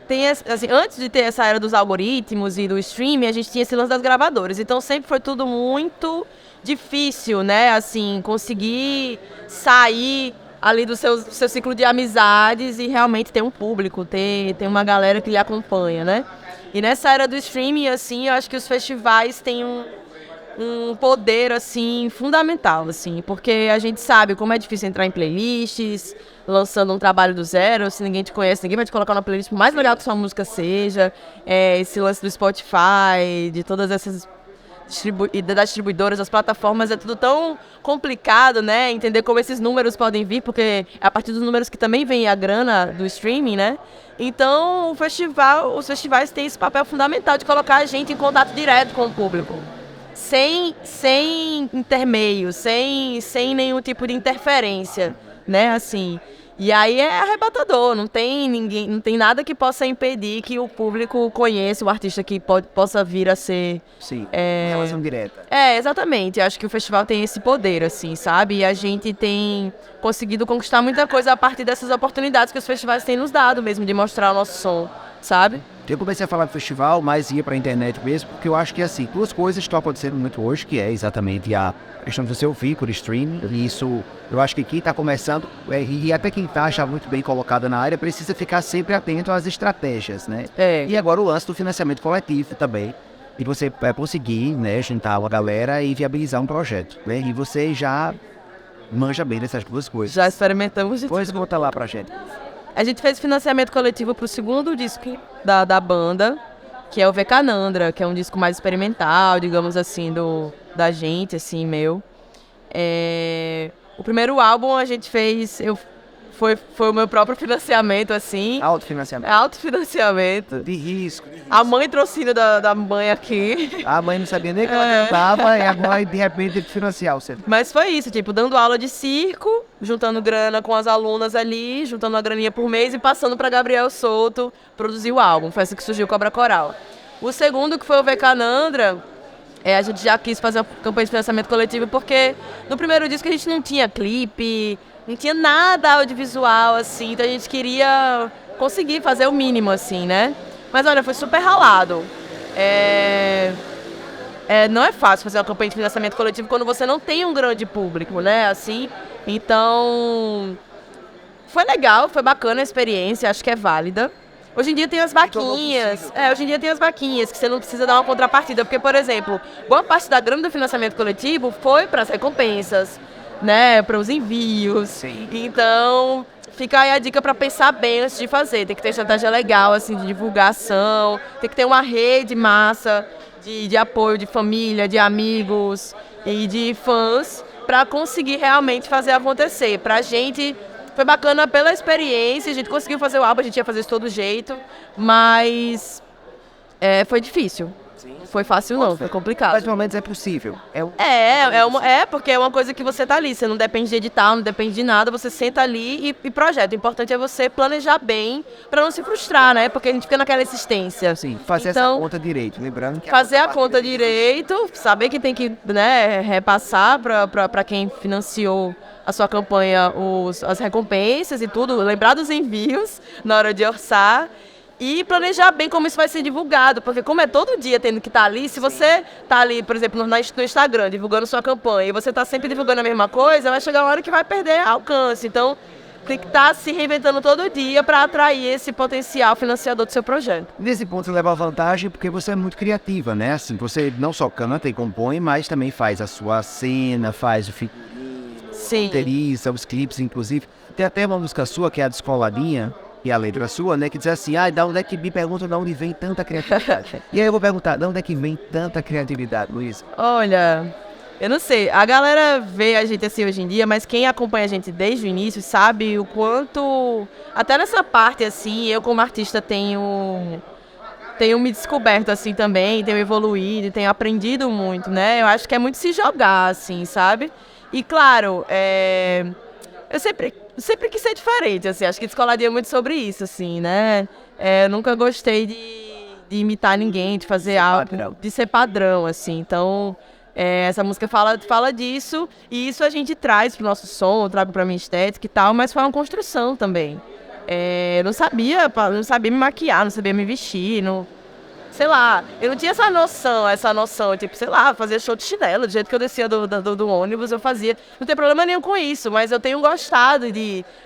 tem, assim, antes de ter essa era dos algoritmos e do streaming, a gente tinha esse lance das gravadoras, então sempre foi tudo muito difícil, né, assim, conseguir sair ali do seu ciclo de amizades e realmente ter um público, ter uma galera que lhe acompanha, né? E nessa era do streaming, assim, eu acho que os festivais têm um poder, assim, fundamental, assim, porque a gente sabe como é difícil entrar em playlists, lançando um trabalho do zero, se ninguém te conhece, ninguém vai te colocar na playlist, por mais legal que sua música seja, esse lance do Spotify, de todas essas das distribuidoras, das plataformas, é tudo tão complicado, né? Entender como esses números podem vir, porque é a partir dos números que também vem a grana do streaming, né? Então, os festivais têm esse papel fundamental de colocar a gente em contato direto com o público. Sem intermeio, sem nenhum tipo de interferência, né? Assim. E aí é arrebatador, não tem nada que possa impedir que o público conheça o artista que possa vir a ser... Sim, relação direta. Exatamente. Eu acho que o festival tem esse poder, assim, sabe? E a gente tem conseguido conquistar muita coisa a partir dessas oportunidades que os festivais têm nos dado mesmo, de mostrar o nosso som, sabe? Eu comecei a falar do festival, mas ia pra internet mesmo, porque eu acho que, assim, duas coisas estão acontecendo muito hoje, que é exatamente a questão do seu ouvir por streaming, e isso, eu acho que quem está começando, e até quem está já muito bem colocado na área, precisa ficar sempre atento às estratégias, né? E agora o lance do financiamento coletivo também, e você conseguir, né, juntar uma galera e viabilizar um projeto, né? E você já manja bem dessas duas coisas. Já experimentamos de Depois conta lá pra gente. A gente fez financiamento coletivo pro segundo disco da banda, que é o Vecanandra, que é um disco mais experimental, digamos assim, da gente, assim, meu. O primeiro álbum a gente fez, foi o meu próprio financiamento, assim. Autofinanciamento. Autofinanciamento. De risco. A mãe trouxe da mãe aqui. A mãe não sabia nem que ela cantava, e agora de repente teve que financiar o centro. Mas foi isso, tipo, dando aula de circo, juntando grana com as alunas ali, juntando uma graninha por mês e passando pra Gabriel Souto produzir o álbum. Foi assim que surgiu o Cobra Coral. O segundo, que foi o Vecanandra, a gente já quis fazer uma campanha de financiamento coletivo porque no primeiro disco a gente não tinha clipe, não tinha nada audiovisual, assim, então a gente queria conseguir fazer o mínimo, assim, né? Mas olha, foi super ralado. Não é fácil fazer uma campanha de financiamento coletivo quando você não tem um grande público, né? Assim, então Foi legal, foi bacana a experiência, acho que é válida. Hoje em dia tem as vaquinhas. Hoje em dia tem as vaquinhas, que você não precisa dar uma contrapartida. Porque, por exemplo, boa parte da grana do financiamento coletivo foi para as recompensas, né? Para os envios. Sim. Então, fica aí a dica para pensar bem antes de fazer. Tem que ter estratégia legal, assim, de divulgação. Tem que ter uma rede massa de apoio de família, de amigos e de fãs para conseguir realmente fazer acontecer. Pra gente... Foi bacana pela experiência, a gente conseguiu fazer o álbum, a gente ia fazer isso de todo jeito, mas foi difícil. Foi fácil não, foi complicado. Mas pelo menos é possível. Porque é uma coisa que você tá ali, você não depende de edital, não depende de nada, você senta ali e projeta. O importante é você planejar bem pra não se frustrar, né? Porque a gente fica naquela insistência. Sim, fazer essa conta direito, lembrando que... Fazer a conta direito, saber que tem que, né, repassar pra quem financiou a sua campanha as recompensas e tudo, lembrar dos envios na hora de orçar e planejar bem como isso vai ser divulgado, porque como é todo dia tendo que estar ali, se você tá ali, por exemplo, no Instagram, divulgando sua campanha, e você tá sempre divulgando a mesma coisa, vai chegar uma hora que vai perder alcance. Então, tem que estar se reinventando todo dia para atrair esse potencial financiador do seu projeto. Nesse ponto você leva vantagem porque você é muito criativa, né? Assim, você não só canta e compõe, mas também faz a sua cena, faz o figurino, roteiriza, os clipes, inclusive. Tem até uma música sua, que é a Descoladinha, que é a letra sua, né? Que diz assim, da onde é que me pergunta de onde vem tanta criatividade? E aí eu vou perguntar, de onde é que vem tanta criatividade, Luísa? Olha, eu não sei, a galera vê a gente assim hoje em dia, mas quem acompanha a gente desde o início sabe o quanto, até nessa parte assim, eu como artista tenho me descoberto assim também, tenho evoluído, tenho aprendido muito, né? Eu acho que é muito se jogar, assim, sabe? E claro, eu sempre quis ser diferente, assim, acho que Descoladinha é muito sobre isso, assim, né? Eu nunca gostei de imitar ninguém, de fazer algo, de ser padrão, assim, então... essa música fala disso, e isso a gente traz pro nosso som, trago pra minha estética e tal, mas foi uma construção também. Eu não sabia me maquiar, não sabia me vestir, sei lá, eu não tinha essa noção, tipo, sei lá, fazer show de chinelo, do jeito que eu descia do ônibus, eu fazia. Não tem problema nenhum com isso, mas eu tenho gostado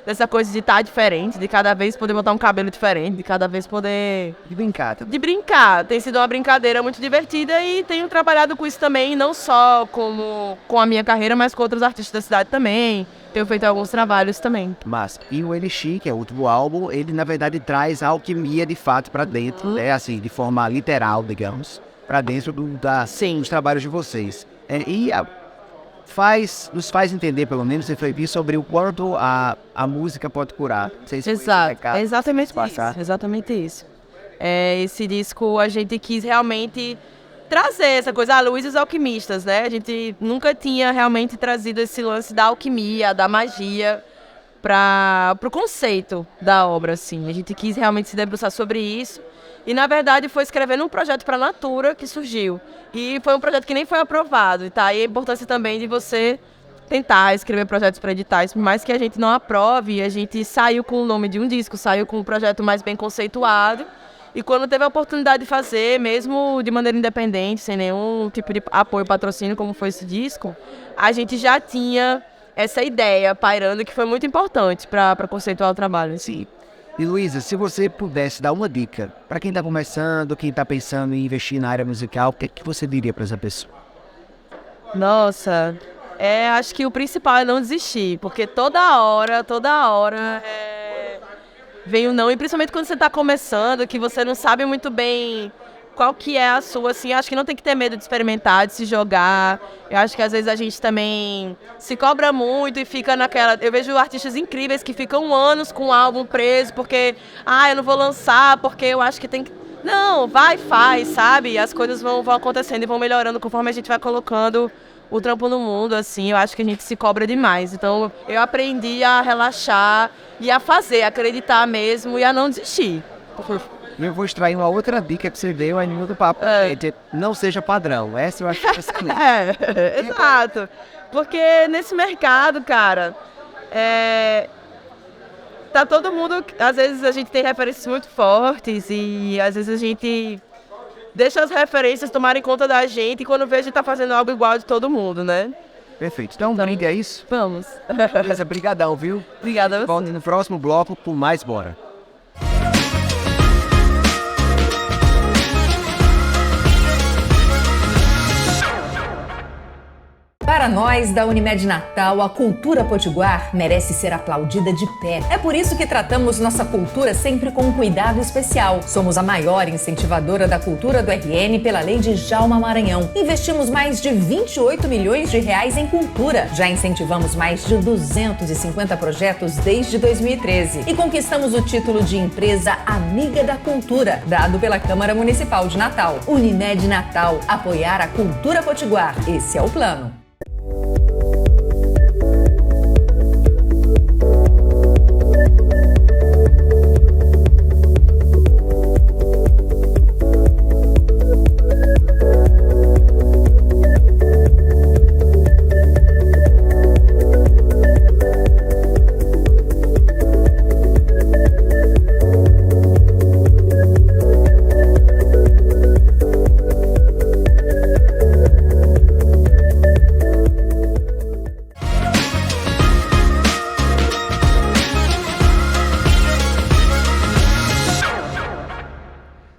dessa coisa de estar diferente, de cada vez poder botar um cabelo diferente, de cada vez poder... De brincar. De brincar. Tem sido uma brincadeira muito divertida e tenho trabalhado com isso também, não só com a minha carreira, mas com outros artistas da cidade também. Tenho feito alguns trabalhos também. Mas, e o Elixir, que é o último álbum, ele na verdade traz a alquimia de fato pra dentro, né? Assim, de forma literal, digamos, pra dentro dos trabalhos de vocês. Nos faz entender, pelo menos, refletir sobre o quanto a música pode curar. Exato, é exatamente isso. Esse disco a gente quis realmente trazer essa coisa, a luz e os alquimistas, né? A gente nunca tinha realmente trazido esse lance da alquimia, da magia, pro conceito da obra, assim. A gente quis realmente se debruçar sobre isso. E, na verdade, foi escrevendo um projeto para a Natura que surgiu. E foi um projeto que nem foi aprovado. E tá aí a importância também de você tentar escrever projetos para editais, por mais que a gente não aprove, a gente saiu com o nome de um disco, saiu com um projeto mais bem conceituado. E quando teve a oportunidade de fazer, mesmo de maneira independente, sem nenhum tipo de apoio, patrocínio, como foi esse disco, a gente já tinha essa ideia pairando, que foi muito importante para conceituar o trabalho. Sim. E Luísa, se você pudesse dar uma dica para quem está começando, quem está pensando em investir na área musical, o que você diria para essa pessoa? Nossa, acho que o principal é não desistir, porque toda hora vem o não, e principalmente quando você está começando, que você não sabe muito bem qual que é a sua, assim, acho que não tem que ter medo de experimentar, de se jogar. Eu acho que às vezes a gente também se cobra muito e fica naquela... Eu vejo artistas incríveis que ficam anos com o álbum preso, porque, eu não vou lançar, porque eu acho que tem que... Não, vai, faz, sabe? As coisas vão acontecendo e vão melhorando conforme a gente vai colocando o trampo no mundo, assim. Eu acho que a gente se cobra demais. Então, eu aprendi a relaxar e a fazer, a acreditar mesmo e a não desistir. Eu vou extrair uma outra dica que você deu aí no do papo. Não seja padrão. Essa eu acho que é excelente. Exato. Porque nesse mercado, cara, tá todo mundo... Às vezes a gente tem referências muito fortes e às vezes a gente deixa as referências tomarem conta da gente e quando vê a gente tá fazendo algo igual de todo mundo, né? Perfeito. Então, brinde é isso? Vamos. Beleza, brigadão, viu? Obrigada a você. Volte no próximo bloco por mais Bora. Para nós, da Unimed Natal, a cultura potiguar merece ser aplaudida de pé. É por isso que tratamos nossa cultura sempre com um cuidado especial. Somos a maior incentivadora da cultura do RN pela Lei de Djalma Maranhão. Investimos mais de 28 milhões de reais em cultura. Já incentivamos mais de 250 projetos desde 2013. E conquistamos o título de Empresa Amiga da Cultura, dado pela Câmara Municipal de Natal. Unimed Natal, apoiar a cultura potiguar. Esse é o plano.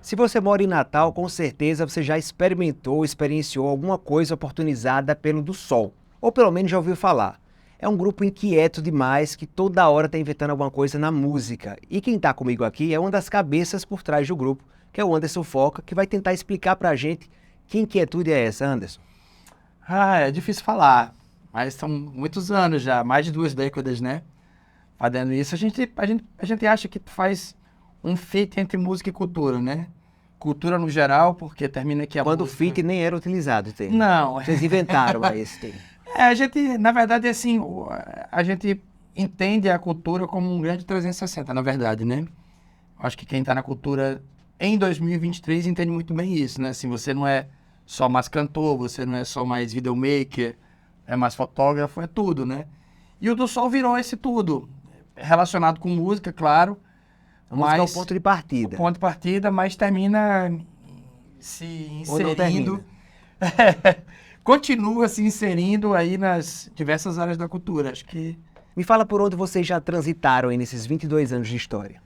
Se você mora em Natal, com certeza você já experienciou alguma coisa oportunizada pelo Do Sol, ou pelo menos já ouviu falar. É um grupo inquieto demais que toda hora está inventando alguma coisa na música. E quem está comigo aqui é uma das cabeças por trás do grupo, que é o Anderson Foca, que vai tentar explicar pra gente que inquietude é essa, Anderson. É difícil falar, mas são muitos anos já, mais de 2 décadas, né? Fazendo isso, a gente acha que faz um feat entre música e cultura, né? Cultura no geral, porque termina que a Quando música... o feat nem era utilizado o termo. Não. Vocês inventaram aí esse termo. A gente, na verdade, assim, a gente entende a cultura como um grande 360, na verdade, né? Acho que quem está na cultura em 2023 entende muito bem isso, né? Assim, você não é só mais cantor, você não é só mais videomaker, é mais fotógrafo, é tudo, né? E o Do Sol virou esse tudo, relacionado com música, claro. A música é o ponto de partida. O ponto de partida, mas termina se inserindo... Continua se inserindo aí nas diversas áreas da cultura. Acho que... Me fala por onde vocês já transitaram aí nesses 22 anos de história.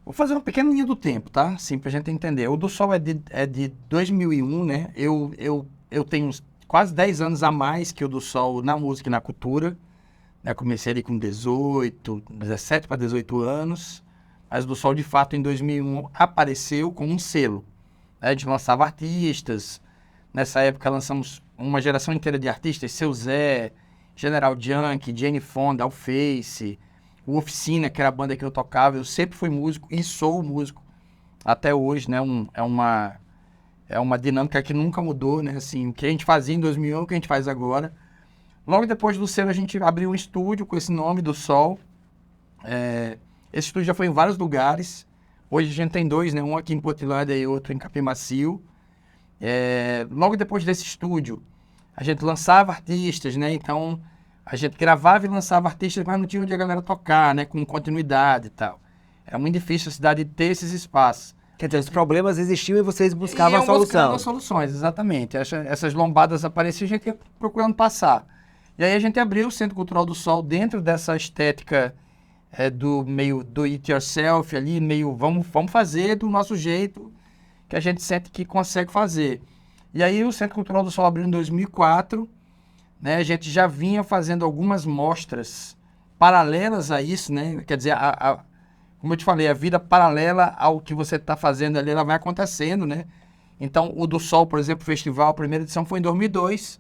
Vou fazer uma pequena linha do tempo, tá? Assim, pra gente entender. O Do Sol é de 2001, né? Eu tenho quase 10 anos a mais que o Do Sol na música e na cultura. Eu comecei ali com 17 para 18 anos. Mas o Do Sol, de fato, em 2001, apareceu com um selo. A gente lançava artistas. Nessa época, lançamos uma geração inteira de artistas. Seu Zé, General Junkie, Jane Fonda, Alface, o Oficina, que era a banda que eu tocava. Eu sempre fui músico e sou músico até hoje, né? É uma dinâmica que nunca mudou, né? Assim, o que a gente fazia em 2001 é o que a gente faz agora. Logo depois do selo, a gente abriu um estúdio com esse nome, Do Sol. Esse estúdio já foi em vários lugares. Hoje a gente tem 2, né? Um aqui em Portilândia e outro em Capim Macio. Logo depois desse estúdio, a gente lançava artistas, né? Então, a gente gravava e lançava artistas, mas não tinha onde a galera tocar, né? Com continuidade e tal. Era muito difícil a cidade ter esses espaços. Quer dizer, os problemas existiam e vocês buscavam a solução. Buscando soluções, exatamente. Essas lombadas apareciam e a gente ia procurando passar. E aí a gente abriu o Centro Cultural do Sol dentro dessa estética do meio do it yourself ali, meio vamos fazer do nosso jeito, que a gente sente que consegue fazer. E aí o Centro Cultural do Sol abriu em 2004, né? A gente já vinha fazendo algumas mostras paralelas a isso, né? Quer dizer, como eu te falei, a vida paralela ao que você está fazendo ali, ela vai acontecendo, né? Então, o Do Sol, por exemplo, o festival, a primeira edição foi em 2002,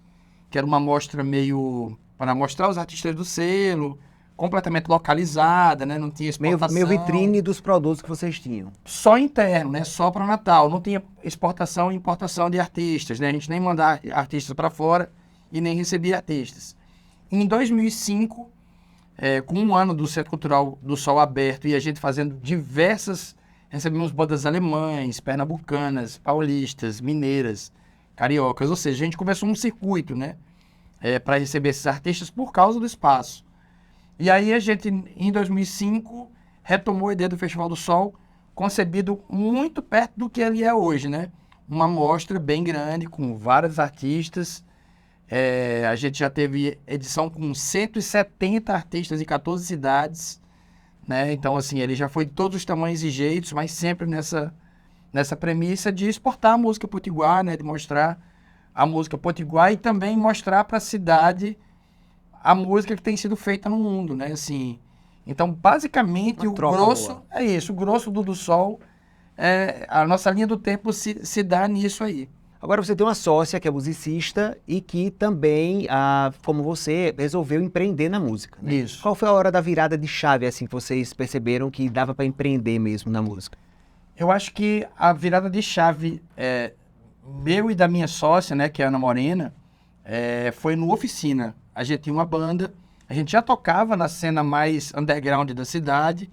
que era uma mostra meio para mostrar os artistas do selo, completamente localizada, né? Não tinha exportação. Meio vitrine dos produtos que vocês tinham. Só interno, né? Só para Natal. Não tinha exportação e importação de artistas, né? A gente nem mandava artistas para fora e nem recebia artistas. Em 2005, com um ano do Centro Cultural do Sol aberto e a gente fazendo recebemos bandas alemães, pernambucanas, paulistas, mineiras, cariocas. Ou seja, a gente começou um circuito, né? Para receber esses artistas por causa do espaço. E aí a gente, em 2005, retomou a ideia do Festival do Sol, concebido muito perto do que ele é hoje, né? Uma mostra bem grande, com vários artistas, A gente já teve edição com 170 artistas em 14 cidades, né? Então, assim, ele já foi de todos os tamanhos e jeitos, mas sempre nessa premissa de exportar a música potiguar, né? De mostrar a música potiguar e também mostrar para a cidade a música que tem sido feita no mundo, né? Assim, então, basicamente, o grosso boa. É isso. O grosso do Sol, a nossa linha do tempo se dá nisso aí. Agora você tem uma sócia que é musicista e que também, como você, resolveu empreender na música, né? Isso. Qual foi a hora da virada de chave, assim, que vocês perceberam que dava para empreender mesmo na música? Eu acho que a virada de chave meu e da minha sócia, né, que é a Ana Morena, foi no Oficina. A gente tinha uma banda, a gente já tocava na cena mais underground da cidade,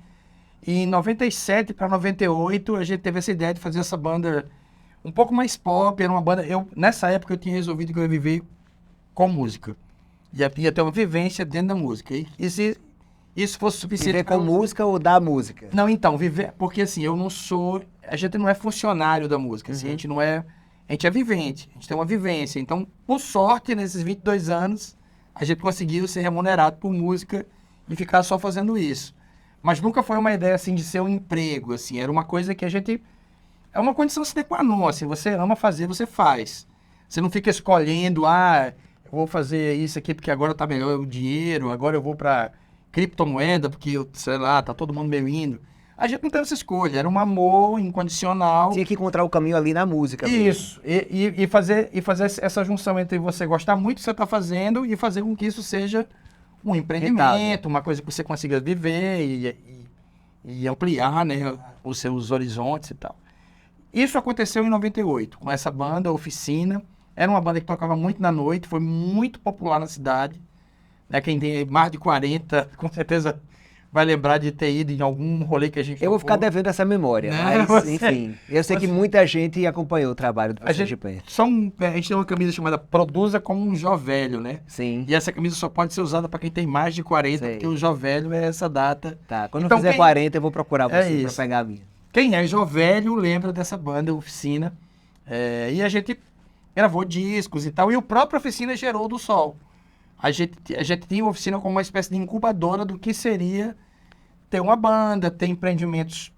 e em 97 para 98 a gente teve essa ideia de fazer essa banda um pouco mais pop. Era uma banda, nessa época eu tinha resolvido que eu ia viver com música, ia ter uma vivência dentro da música, e se isso fosse suficiente... Viver com música ou da música? Não, então, viver, porque assim, a gente não é funcionário da música, assim, a gente é vivente, a gente tem uma vivência. Então, por sorte, nesses 22 anos, a gente conseguiu ser remunerado por música e ficar só fazendo isso. Mas nunca foi uma ideia, assim, de ser um emprego, assim. Era uma coisa que a gente... É uma condição sine qua non, assim. Você ama fazer, você faz. Você não fica escolhendo, eu vou fazer isso aqui porque agora tá melhor o dinheiro, agora eu vou para criptomoeda porque, sei lá, tá todo mundo meio indo. A gente não teve essa escolha, era um amor incondicional. Tinha que encontrar o caminho ali na música. Isso, e fazer essa junção entre você gostar muito do que você está fazendo e fazer com que isso seja um empreendimento, uma coisa que você consiga viver e ampliar, né, os seus horizontes e tal. Isso aconteceu em 98, com essa banda, Oficina. Era uma banda que tocava muito na noite, foi muito popular na cidade. Né, quem tem mais de 40, com certeza... vai lembrar de ter ido em algum rolê que a gente... Eu vou ficar devendo essa memória, mas, enfim. Eu sei que muita gente acompanhou o trabalho do professor de perto. A gente tem uma camisa chamada Produza como um Jovelho, né? Sim. E essa camisa só pode ser usada para quem tem mais de 40, porque o Jovelho é essa data. Tá, quando eu fizer 40, eu vou procurar você para pegar a minha. Quem é Jovelho lembra dessa banda, Oficina. E a gente gravou discos e tal, e o próprio Oficina gerou do Sol. A gente tinha uma Oficina como uma espécie de incubadora do que seria ter uma banda, ter empreendimentos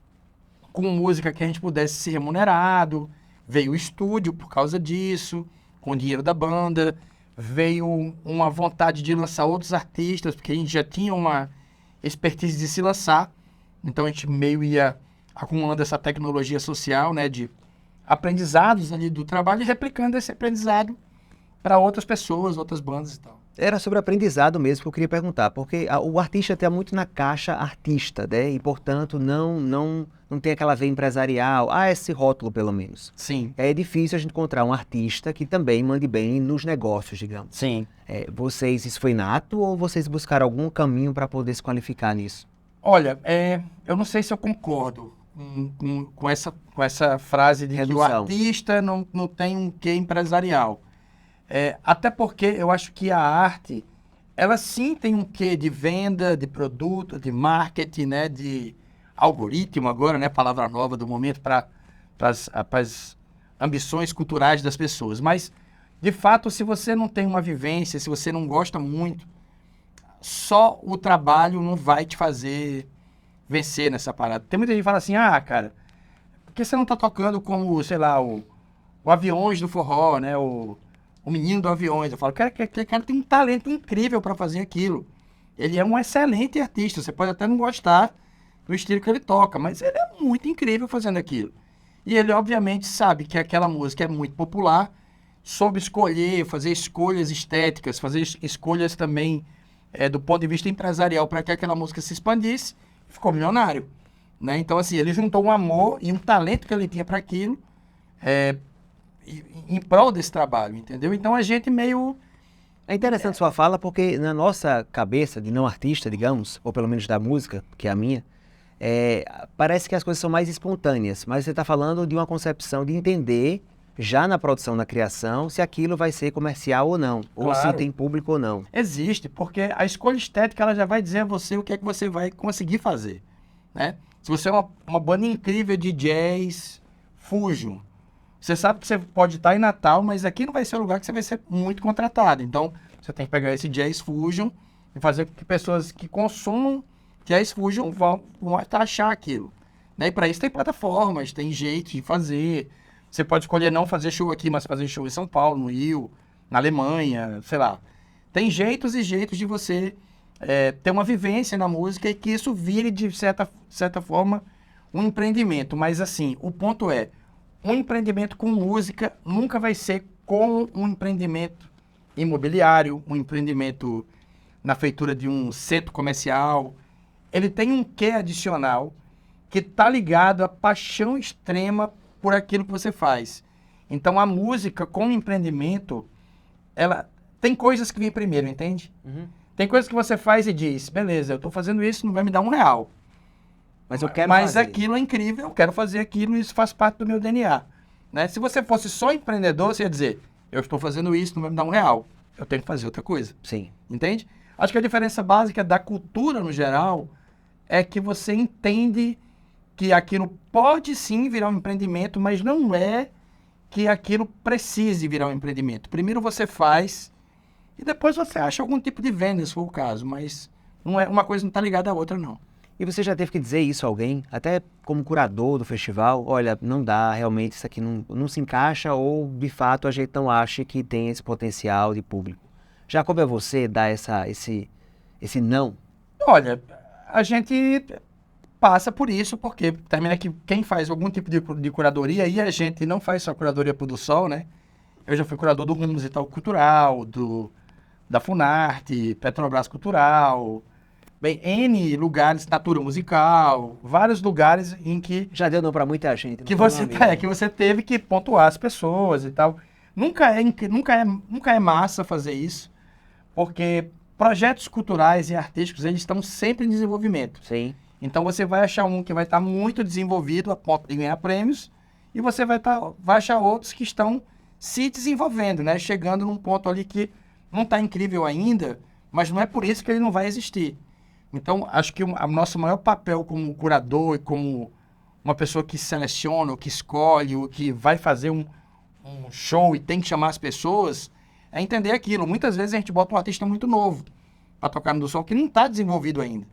com música que a gente pudesse ser remunerado. Veio o estúdio por causa disso, com o dinheiro da banda. Veio uma vontade de lançar outros artistas, porque a gente já tinha uma expertise de se lançar. Então a gente meio ia acumulando essa tecnologia social, né, de aprendizados ali do trabalho e replicando esse aprendizado para outras pessoas, outras bandas e tal. Era sobre aprendizado mesmo que eu queria perguntar, porque o artista está muito na caixa artista, né? E, portanto, não tem aquela veia empresarial, esse rótulo, pelo menos. Sim. É difícil a gente encontrar um artista que também mande bem nos negócios, digamos. Sim. Isso foi nato ou vocês buscaram algum caminho para poder se qualificar nisso? Olha, eu não sei se eu concordo com essa frase de que o artista não tem um quê empresarial. Até porque eu acho que a arte, ela sim tem um quê de venda, de produto, de marketing, né, de algoritmo agora, né, palavra nova do momento para as ambições culturais das pessoas. Mas, de fato, se você não tem uma vivência, se você não gosta muito, só o trabalho não vai te fazer vencer nessa parada. Tem muita gente que fala assim, cara, por que você não tá tocando como, sei lá, o Aviões do Forró, né, o Menino do Aviões? Eu falo, aquele cara tem um talento incrível para fazer aquilo. Ele é um excelente artista. Você pode até não gostar do estilo que ele toca, mas ele é muito incrível fazendo aquilo. E ele, obviamente, sabe que aquela música é muito popular, soube escolher, fazer escolhas estéticas, fazer escolhas também do ponto de vista empresarial para que aquela música se expandisse, ficou milionário. Né? Então, assim, ele juntou um amor e um talento que ele tinha para aquilo, em prol desse trabalho, entendeu? Então a gente meio... É interessante sua fala, porque na nossa cabeça de não artista, digamos, ou pelo menos da música, que é a minha, parece que as coisas são mais espontâneas, mas você está falando de uma concepção de entender, já na produção, na criação, se aquilo vai ser comercial ou não, ou se tem público ou não. Existe, porque a escolha estética ela já vai dizer a você o que é que você vai conseguir fazer, né? Se você é uma banda incrível de jazz, fujo. Você sabe que você pode estar em Natal, mas aqui não vai ser o lugar que você vai ser muito contratado. Então, você tem que pegar esse Jazz Fusion e fazer com que pessoas que consumam Jazz Fusion vão achar aquilo. Né? E para isso tem plataformas, tem jeito de fazer. Você pode escolher não fazer show aqui, mas fazer show em São Paulo, no Rio, na Alemanha, sei lá. Tem jeitos e jeitos de você ter uma vivência na música e que isso vire, de certa forma, um empreendimento. Mas, assim, o ponto é, um empreendimento com música nunca vai ser como um empreendimento imobiliário, um empreendimento na feitura de um centro comercial. Ele tem um quê adicional que está ligado à paixão extrema por aquilo que você faz. Então, a música, como empreendimento, ela tem coisas que vêm primeiro, entende? Uhum. Tem coisas que você faz e diz, beleza, eu estou fazendo isso, não vai me dar R$1. Mas eu quero Mas fazer. aquilo é incrível, eu quero fazer aquilo, isso faz parte do meu DNA. Né? Se você fosse só empreendedor, você ia dizer, eu estou fazendo isso, não vai me dar R$1. Eu tenho que fazer outra coisa. Sim. Entende? Acho que a diferença básica da cultura, no geral, é que você entende que aquilo pode sim virar um empreendimento, mas não é que aquilo precise virar um empreendimento. Primeiro você faz e depois você acha algum tipo de venda, se for o caso, mas não é, uma coisa não está ligada à outra, não. E você já teve que dizer isso a alguém, até como curador do festival, olha, não dá, realmente isso aqui não se encaixa, ou de fato a gente não acha que tem esse potencial de público. Já coube a você dar esse não? Olha, a gente passa por isso, porque termina que quem faz algum tipo de curadoria, e a gente não faz só curadoria pro do Sol, né? Eu já fui curador do Rumo Musical Cultural, da Funarte, Petrobras Cultural, bem, N lugares, Natura Musical, vários lugares em que... Já deu não para muita gente. Não Que foi você, uma mesmo. que você teve que pontuar as pessoas e tal. Nunca é massa fazer isso, porque projetos culturais e artísticos, eles estão sempre em desenvolvimento. Sim. Então você vai achar um que vai estar muito desenvolvido a ponto de ganhar prêmios, e você vai achar outros que estão se desenvolvendo, né? Chegando num ponto ali que não está incrível ainda, mas não é por isso que ele não vai existir. Então, acho que o nosso maior papel como curador e como uma pessoa que seleciona, ou que escolhe, ou que vai fazer um show e tem que chamar as pessoas, é entender aquilo. Muitas vezes a gente bota um artista muito novo para tocar no do Sol que não está desenvolvido ainda.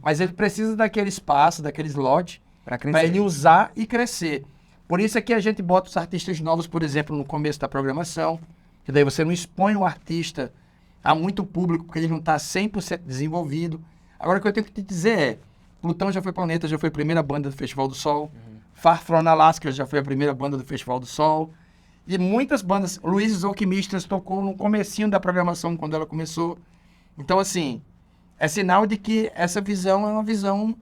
Mas ele precisa daquele espaço, daquele slot, para ele usar e crescer. Por isso é que a gente bota os artistas novos, por exemplo, no começo da programação, que daí você não expõe o artista a muito público, porque ele não está 100% desenvolvido. Agora, o que eu tenho que te dizer é, Plutão já foi Planeta, já foi a primeira banda do Festival do Sol, Far From Alaska já foi a primeira banda do Festival do Sol, e muitas bandas, Luiz Alquimistas tocou no comecinho da programação, quando ela começou. Então, assim, é sinal de que essa visão é uma visão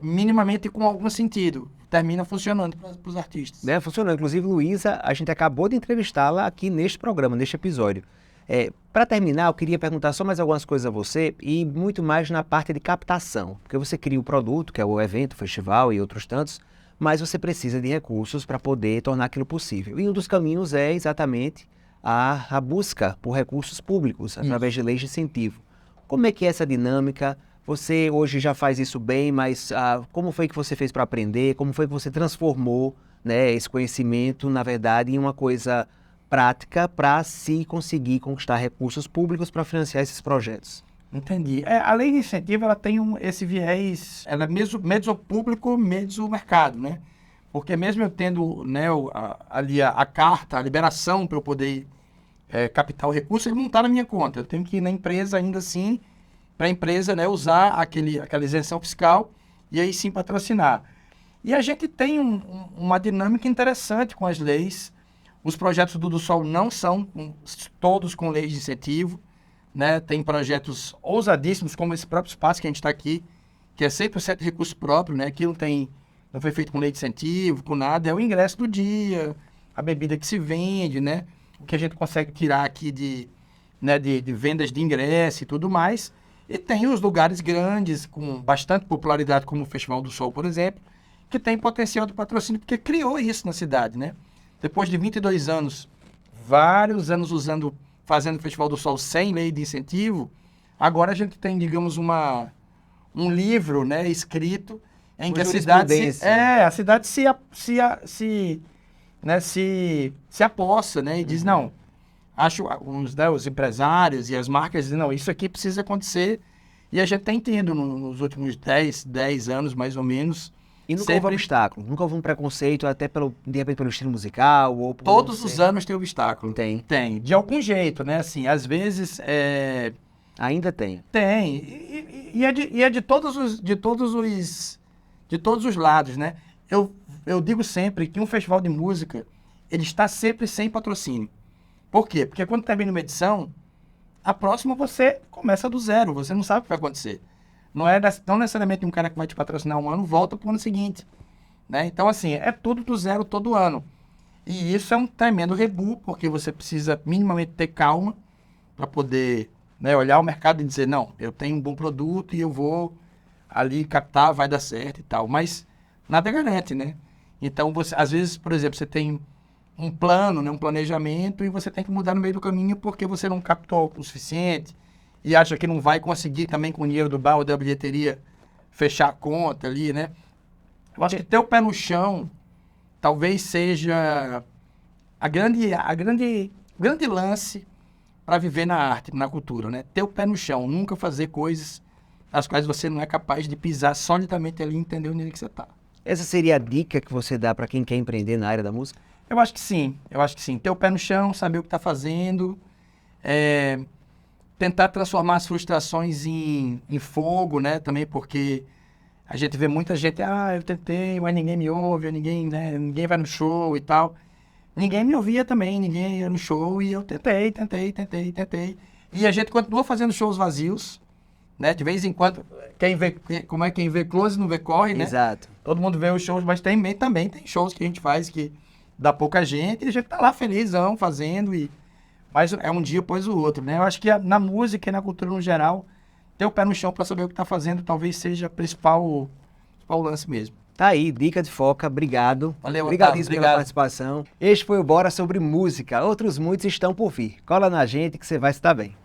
minimamente com algum sentido. Termina funcionando para os artistas. Funcionou. Inclusive, Luísa, a gente acabou de entrevistá-la aqui neste programa, neste episódio. Para terminar, eu queria perguntar só mais algumas coisas a você e muito mais na parte de captação. Porque você cria o produto, que é o evento, o festival e outros tantos, mas você precisa de recursos para poder tornar aquilo possível. E um dos caminhos é exatamente a busca por recursos públicos, através de leis de incentivo. Como é que é essa dinâmica? Você hoje já faz isso bem, mas como foi que você fez para aprender? Como foi que você transformou, né, esse conhecimento, na verdade, em uma coisa prática para se conseguir conquistar recursos públicos para financiar esses projetos? Entendi. A lei de incentivo, ela tem esse viés, ela é meso público, meso mercado, né? Porque mesmo eu tendo, né, ali a carta, a liberação para eu poder captar o recurso, ele não está na minha conta. Eu tenho que ir na empresa ainda assim, para a empresa, né, usar aquela isenção fiscal e aí sim patrocinar. E a gente tem uma dinâmica interessante com as leis. Os projetos do Sol não são todos com leis de incentivo, né? Tem projetos ousadíssimos, como esse próprio espaço que a gente está aqui, que é 100% recurso próprio, né? Aqui não foi feito com lei de incentivo, com nada. É o ingresso do dia, a bebida que se vende, né? O que a gente consegue tirar aqui de vendas de ingresso e tudo mais. E tem os lugares grandes, com bastante popularidade, como o Festival do Sol, por exemplo, que tem potencial de patrocínio, porque criou isso na cidade, né? Depois de 22 anos, vários anos fazendo o Festival do Sol sem lei de incentivo, agora a gente tem, digamos, um livro, né, escrito em que a cidade se né, se aposta, né, e diz, não, acho os empresários e as marcas dizem, não, isso aqui precisa acontecer, e a gente está entendendo nos últimos 10 anos, mais ou menos. E nunca houve obstáculo, nunca houve um preconceito, até de repente pelo estilo musical, ou por Todos os anos tem obstáculo. Tem. Tem, de algum jeito, né, assim, às vezes... Ainda tem. Tem, e é de todos os lados, né? Eu digo sempre que um festival de música, ele está sempre sem patrocínio. Por quê? Porque quando termina uma edição, a próxima você começa do zero, você não sabe o que vai acontecer. Não necessariamente um cara que vai te patrocinar um ano volta para o ano seguinte, né? Então, assim, é tudo do zero todo ano. E isso é um tremendo rebu, porque você precisa minimamente ter calma para poder, né, olhar o mercado e dizer, não, eu tenho um bom produto e eu vou ali captar, vai dar certo e tal. Mas nada garante, né? Então, você, às vezes, por exemplo, você tem um plano, né, um planejamento, e você tem que mudar no meio do caminho porque você não captou o suficiente e acha que não vai conseguir também com o dinheiro do bar ou da bilheteria fechar a conta ali, né? Eu acho que ter o pé no chão talvez seja a grande lance para viver na arte, na cultura, né? Ter o pé no chão, nunca fazer coisas as quais você não é capaz de pisar solidamente ali e entender onde é que você está. Essa seria a dica que você dá para quem quer empreender na área da música? Eu acho que sim. Ter o pé no chão, saber o que está fazendo, tentar transformar as frustrações em fogo, né? Também porque a gente vê muita gente, eu tentei, mas ninguém me ouve, ninguém vai no show e tal. Ninguém me ouvia também, ninguém ia no show e eu tentei. E a gente continua fazendo shows vazios, né? De vez em quando, quem vê close não vê corre, né? Exato. Todo mundo vê os shows, mas também tem shows que a gente faz que dá pouca gente e a gente tá lá felizão fazendo, mas é um dia após o outro, né? Eu acho que na música e na cultura no geral, ter o pé no chão para saber o que tá fazendo talvez seja o principal lance mesmo. Tá aí, dica de Foca, obrigado. Valeu, Obrigadíssimo Otávio, pela participação. Este foi o Bora sobre Música, outros muitos estão por vir. Cola na gente que você vai estar bem.